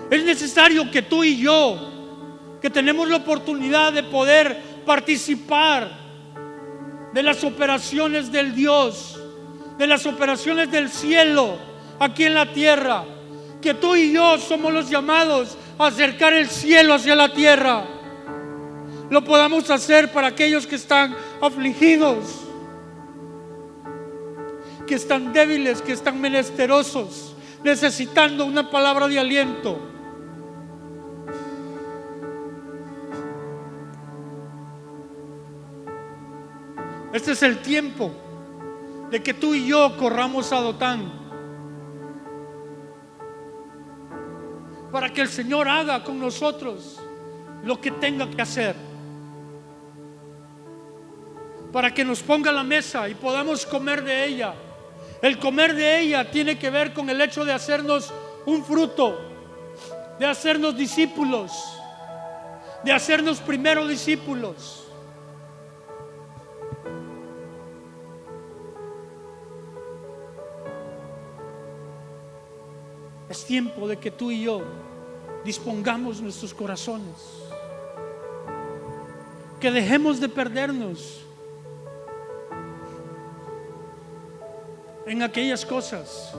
S1: es necesario que tú y yo, que tenemos la oportunidad de poder participar de las operaciones del Dios, de las operaciones del cielo aquí en la tierra, que tú y yo somos los llamados a acercar el cielo hacia la tierra, lo podamos hacer para aquellos que están afligidos, que están débiles, que están menesterosos, necesitando una palabra de aliento. Este es el tiempo de que tú y yo corramos a Dotán, para que el Señor haga con nosotros lo que tenga que hacer, para que nos ponga a la mesa y podamos comer de ella. El comer de ella tiene que ver con el hecho de hacernos un fruto, de hacernos discípulos, de hacernos primero discípulos. Es tiempo de que tú y yo dispongamos nuestros corazones, que dejemos de perdernos en aquellas cosas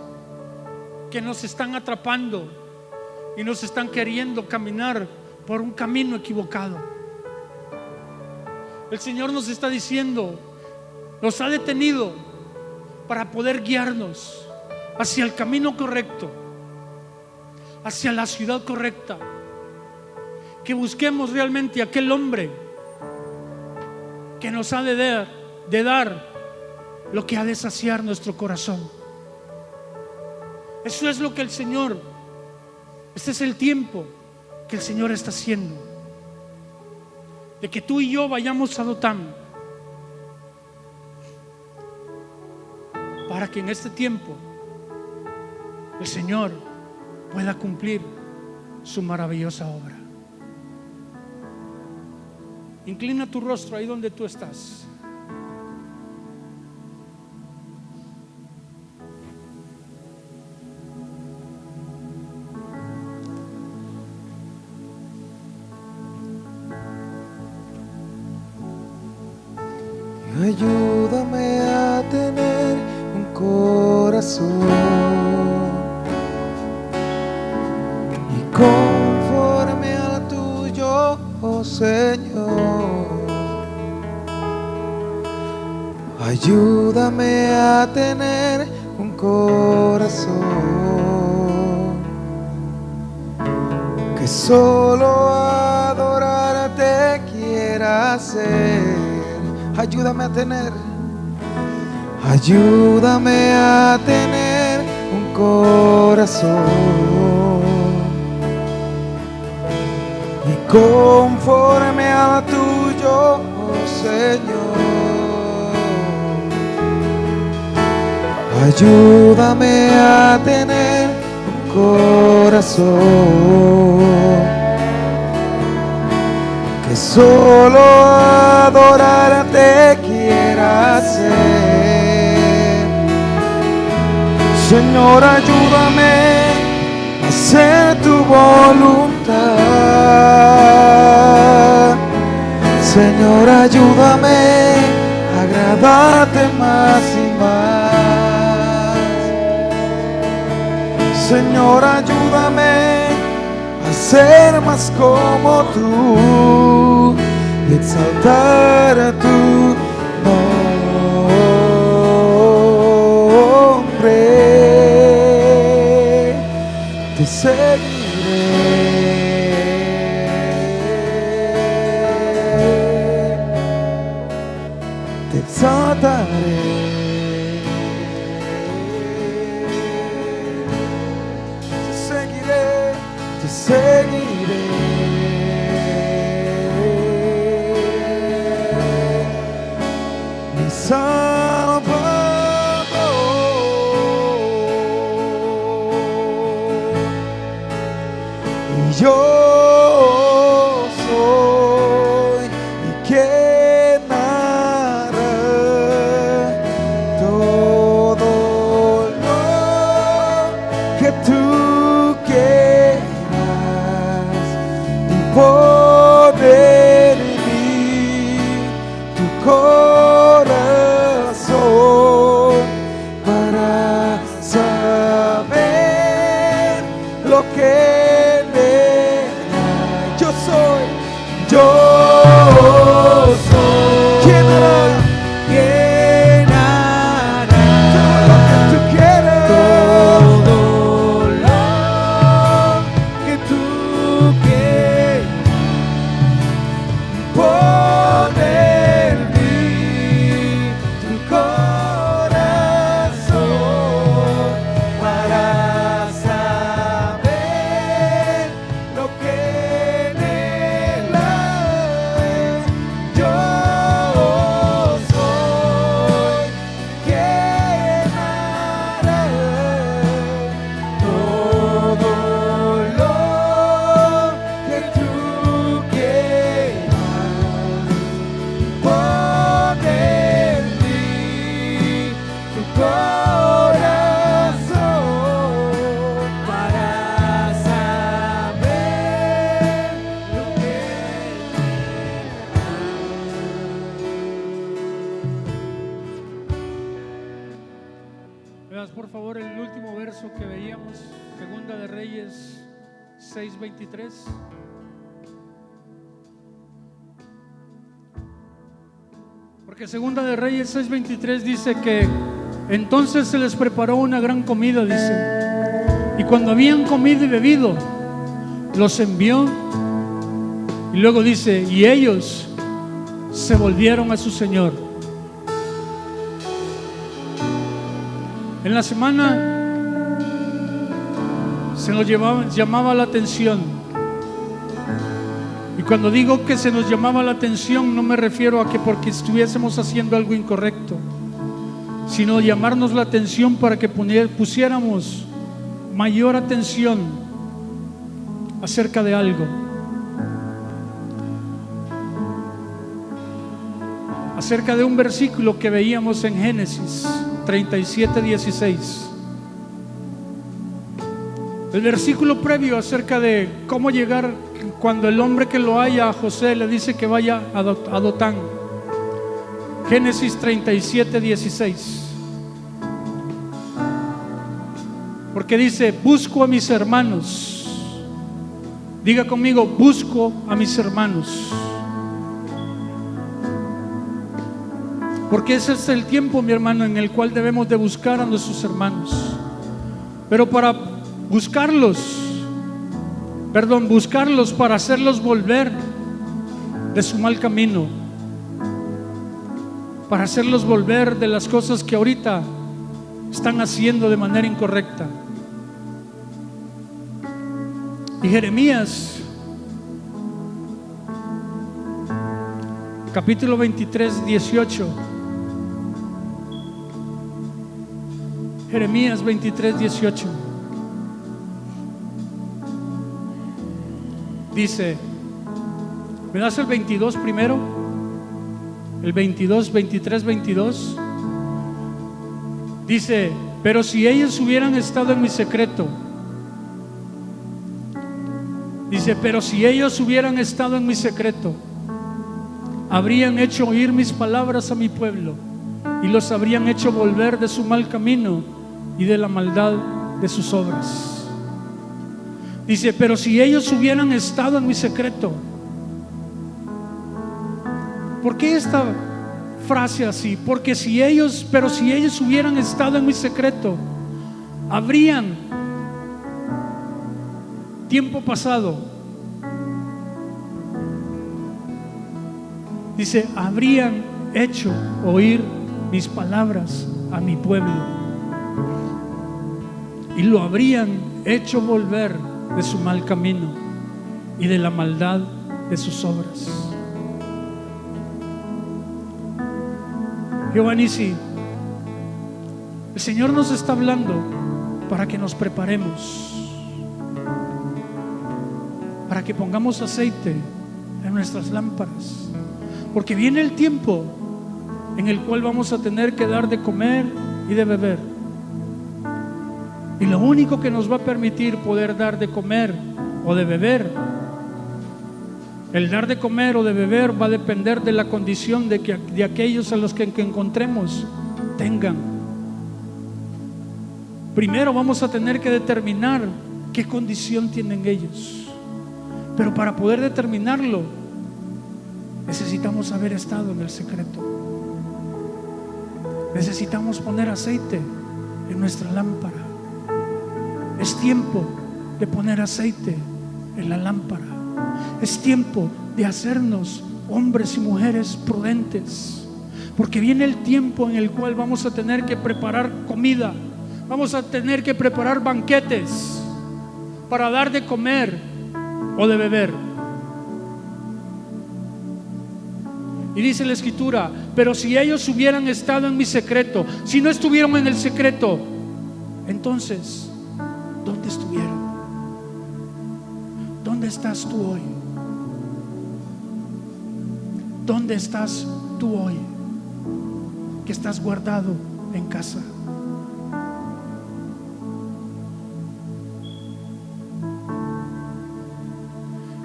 S1: que nos están atrapando y nos están queriendo caminar por un camino equivocado. El Señor nos está diciendo, nos ha detenido para poder guiarnos hacia el camino correcto, hacia la ciudad correcta, que busquemos realmente aquel hombre que nos ha de dar lo que ha de saciar nuestro corazón. Eso es lo que el Señor, este es el tiempo que el Señor está haciendo, de que tú y yo vayamos a Dotán, para que en este tiempo el Señor pueda cumplir su maravillosa obra. Inclina tu rostro ahí donde tú estás.
S2: Ayúdame a tener un corazón conforme al tuyo, oh Señor. Ayúdame a tener un corazón que solo adorarte quiera hacer. Ayúdame a tener un corazón conforme a tuyo, oh Señor. Ayúdame a tener un corazón que solo adorarte quiera hacer. Señor, ayúdame a hacer tu voluntad. Señor, ayúdame a agradarte más y más. Señor, ayúdame a ser más como tú y exaltar a tu nombre. Te seguiré, te exaltaré. Te seguiré, mi Salvador. Y yo soy y quien hará todo lo que tú quieras. Poner en mí tu corazón para saber lo que le da. Yo soy quien hará todo lo que tú quieras, todo lo que tú quieras. Poner en mí tu corazón para saber lo que en él hay. Yo soy quien hará todo lo que tú quieras. Poner en mí tu corazón para saber lo que
S1: Veas por favor el último verso que veíamos, Segunda de Reyes 6:23. Porque Segunda de Reyes 6:23 dice que entonces se les preparó una gran comida, dice, y cuando habían comido y bebido, los envió, y luego dice, y ellos se volvieron a su Señor. En la semana se nos llamaba la atención. Y cuando digo que se nos llamaba la atención, no me refiero a que porque estuviésemos haciendo algo incorrecto, sino llamarnos la atención para que pusiéramos mayor atención acerca de algo. Acerca de un versículo que veíamos en Génesis 37:16. El versículo previo acerca de cómo llegar, cuando el hombre que lo haya a José le dice que vaya a Dotán. Génesis 37:16. Porque dice, busco a mis hermanos. Diga conmigo, busco a mis hermanos. Porque ese es el tiempo, mi hermano, en el cual debemos de buscar a nuestros hermanos. Pero para buscarlos para hacerlos volver de su mal camino, para hacerlos volver de las cosas que ahorita están haciendo de manera incorrecta. Y Jeremías capítulo 23:18 Jeremías 23:18. Dice, ¿me das el 22 primero? El 22, 23, 22. Dice, pero si ellos hubieran estado en mi secreto, dice, pero si ellos hubieran estado en mi secreto, habrían hecho oír mis palabras a mi pueblo y los habrían hecho volver de su mal camino y de la maldad de sus obras. Dice, pero si ellos hubieran estado en mi secreto. ¿Por qué esta frase así? Porque pero si ellos hubieran estado en mi secreto, habrían, tiempo pasado, dice, habrían hecho oír mis palabras a mi pueblo y lo habrían hecho volver de su mal camino y de la maldad de sus obras. Giovanni, el Señor nos está hablando para que nos preparemos, para que pongamos aceite en nuestras lámparas, porque viene el tiempo en el cual vamos a tener que dar de comer y de beber. Y lo único que nos va a permitir poder dar de comer o de beber, el dar de comer o de beber va a depender de la condición de aquellos a los que encontremos tengan. Primero vamos a tener que determinar qué condición tienen ellos. Pero para poder determinarlo, necesitamos haber estado en el secreto. Necesitamos poner aceite en nuestra lámpara. Es tiempo de poner aceite en la lámpara. Es tiempo de hacernos hombres y mujeres prudentes, porque viene el tiempo en el cual vamos a tener que preparar comida, vamos a tener que preparar banquetes para dar de comer o de beber. Y dice la Escritura, pero si ellos hubieran estado en mi secreto, si no estuvieron en el secreto, entonces ¿dónde estuvieron? ¿Dónde estás tú hoy? ¿Dónde estás tú hoy? Que estás guardado en casa.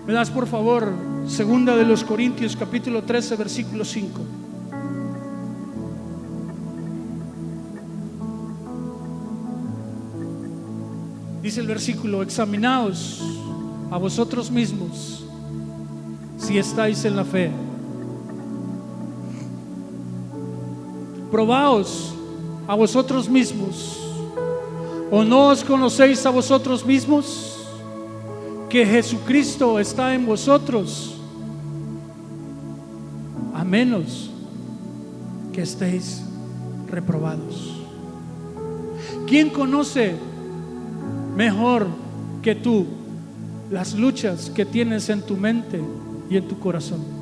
S1: ¿Me das por favor segunda de los Corintios capítulo 13 versículo 5? Dice el versículo, examinaos a vosotros mismos si estáis en la fe. Probaos a vosotros mismos, ¿o no os conocéis a vosotros mismos que Jesucristo está en vosotros, a menos que estéis reprobados? ¿Quién conoce mejor que tú las luchas que tienes en tu mente y en tu corazón?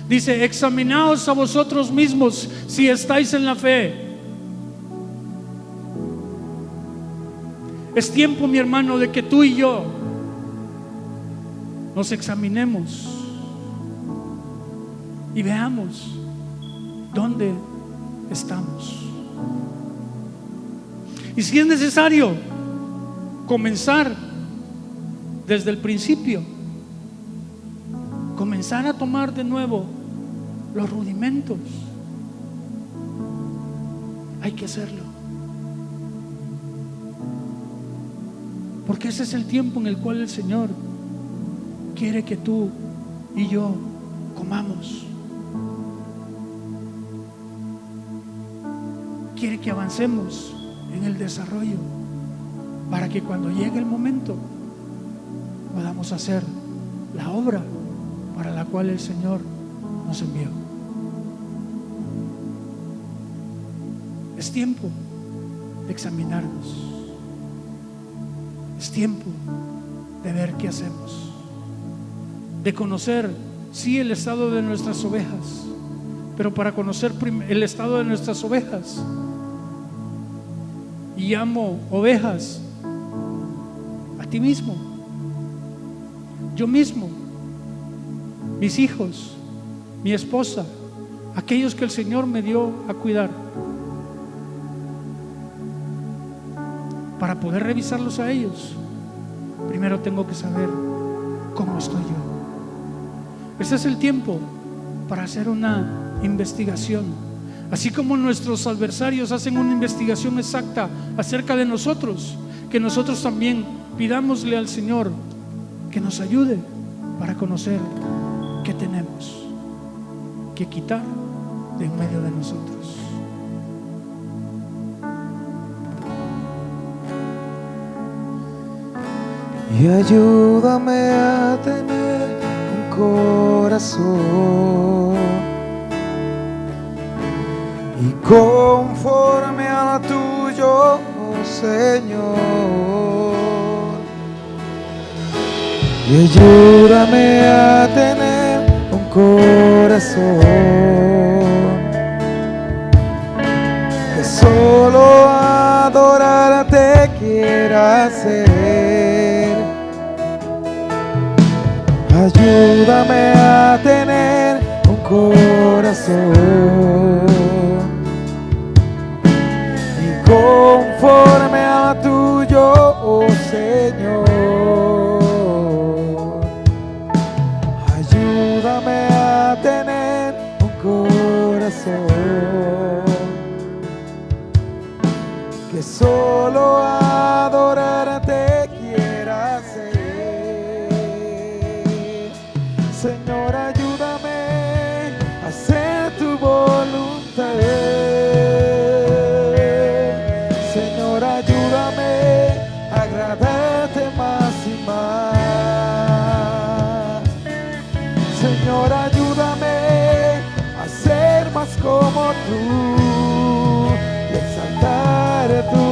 S1: Dice, examinaos a vosotros mismos si estáis en la fe. Es tiempo, mi hermano, de que tú y yo nos examinemos y veamos dónde estamos. Y si es necesario comenzar desde el principio, comenzar a tomar de nuevo los rudimentos, hay que hacerlo, porque ese es el tiempo en el cual el Señor quiere que tú y yo comamos. Quiere que avancemos en el desarrollo para que cuando llegue el momento podamos hacer la obra para la cual el Señor nos envió. Es tiempo de examinarnos. Es tiempo de ver qué hacemos, de conocer, sí, el estado de nuestras ovejas, pero para conocer el estado de nuestras ovejas y amo ovejas, a ti mismo, yo mismo, mis hijos, mi esposa, aquellos que el Señor me dio a cuidar, para poder revisarlos a ellos, primero tengo que saber cómo estoy yo. Ese es el tiempo para hacer una investigación. Así como nuestros adversarios hacen una investigación exacta acerca de nosotros, que nosotros también pidámosle al Señor que nos ayude para conocer qué tenemos que quitar de en medio de nosotros.
S2: Y ayúdame a tener un corazón y conforme a tuyo, Señor. Y ayúdame a tener un corazón que solo adorarte quiera hacer. Ayúdame a tener un corazón y conforme a tuyo, oh Señor. Ayúdame a tener un corazón que solo adorarte quiera hacer. Señor, ayúdame a hacer tu voluntad. Señor, ayúdame a agradarte más y más. Señor, ayúdame a ser más como tú y exaltar tu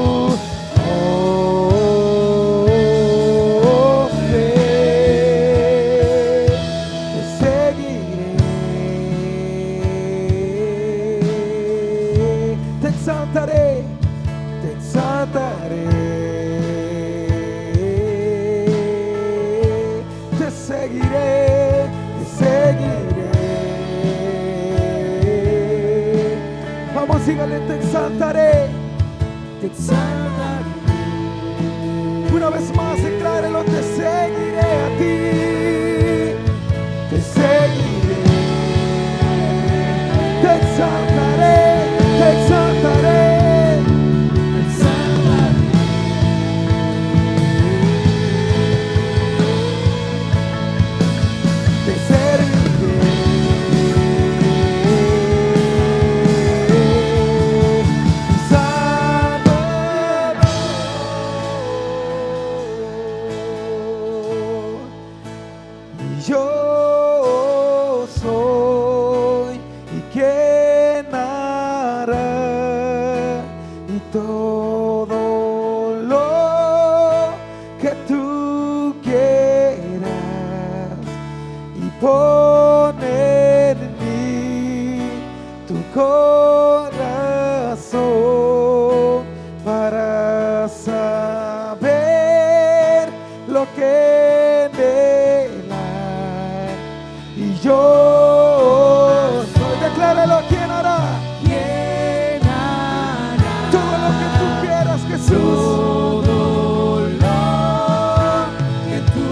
S2: sígale, te exaltaré, te exaltaré. Una vez más, declárelo, te seguiré a ti, te seguiré, te exaltaré, te exaltaré, te exaltaré. Te serviré. Yo soy y quién hará y todo lo que tú quieras y poner en mí tu corazón para saber lo que yo soy. Decláralo, ¿quién hará? ¿Quién hará? Todo lo que tú quieras, Jesús. Todo lo que tú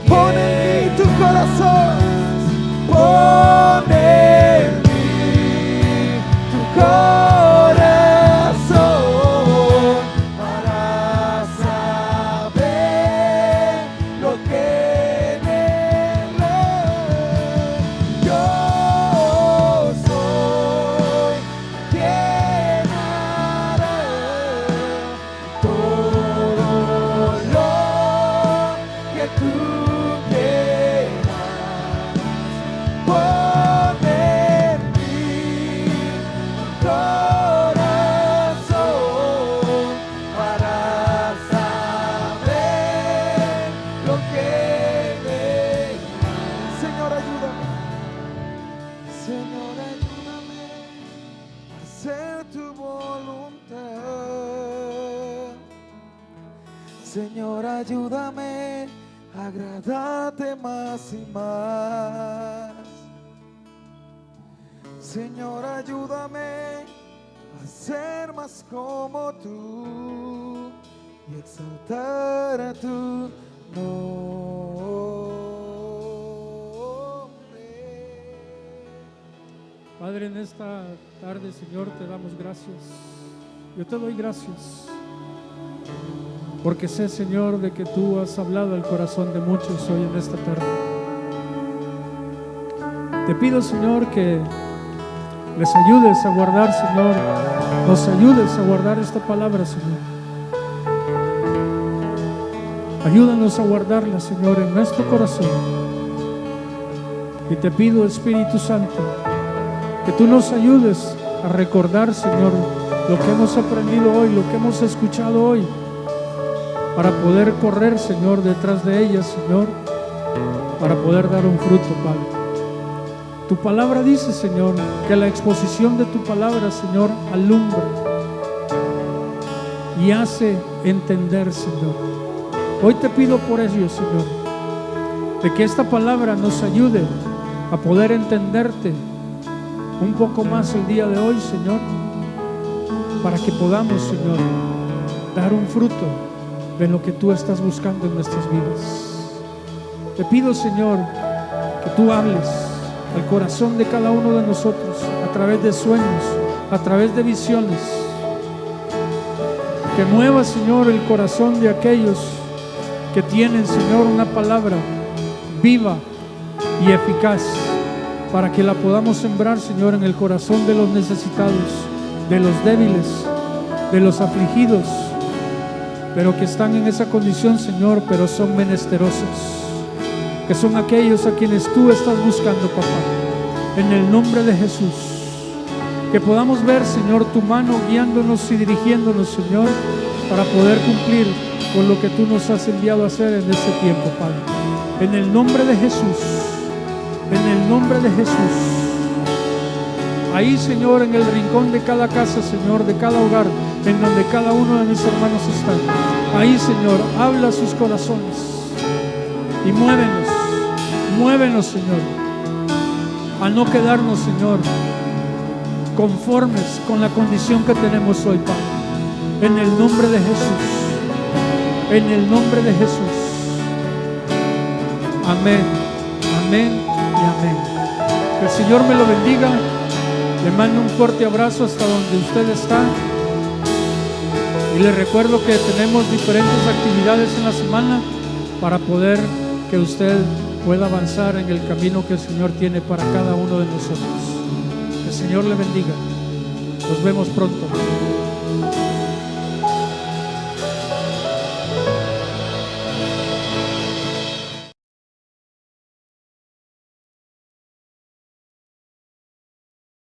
S2: quieras. Pon en mí tu corazón. Pon en mí tu corazón para saber lo que Señor, ayúdame a agradarte más y más. Señor, ayúdame a ser más como tú y exaltar a tu nombre.
S1: Padre, en esta tarde, Señor, te damos gracias. Yo te doy gracias porque sé, Señor, de que tú has hablado al corazón de muchos hoy en esta tarde. Te pido, Señor, que les ayudes a guardar, Señor, nos ayudes a guardar esta palabra, Señor. Ayúdanos a guardarla, Señor, en nuestro corazón. Y te pido, Espíritu Santo, que tú nos ayudes a recordar, Señor, lo que hemos aprendido hoy, lo que hemos escuchado hoy, para poder correr, Señor, detrás de ellas, Señor, para poder dar un fruto, Padre. Tu palabra dice, Señor, que la exposición de tu palabra, Señor, alumbra y hace entender, Señor. Hoy te pido por ello, Señor, de que esta palabra nos ayude a poder entenderte un poco más el día de hoy, Señor, para que podamos, Señor, dar un fruto de lo que tú estás buscando en nuestras vidas. Te pido, Señor, que tú hables al corazón de cada uno de nosotros a través de sueños, a través de visiones. Que muevas, Señor, el corazón de aquellos que tienen, Señor, una palabra viva y eficaz, para que la podamos sembrar, Señor, en el corazón de los necesitados, de los débiles, de los afligidos, pero que están en esa condición, Señor, pero son menesterosos, que son aquellos a quienes tú estás buscando, papá. En el nombre de Jesús, que podamos ver, Señor, tu mano guiándonos y dirigiéndonos, Señor, para poder cumplir con lo que tú nos has enviado a hacer en este tiempo, Padre. En el nombre de Jesús, en el nombre de Jesús. Ahí, Señor, en el rincón de cada casa, Señor, de cada hogar, en donde cada uno de mis hermanos está. Ahí, Señor, habla a sus corazones y muévenos, Señor, a no quedarnos, Señor, conformes con la condición que tenemos hoy, Padre. En el nombre de Jesús, en el nombre de Jesús. Amén, amén y amén. Que el Señor me lo bendiga. Le mando un fuerte abrazo hasta donde usted está. Y le recuerdo que tenemos diferentes actividades en la semana para poder que usted pueda avanzar en el camino que el Señor tiene para cada uno de nosotros. Que el Señor le bendiga. Nos vemos pronto.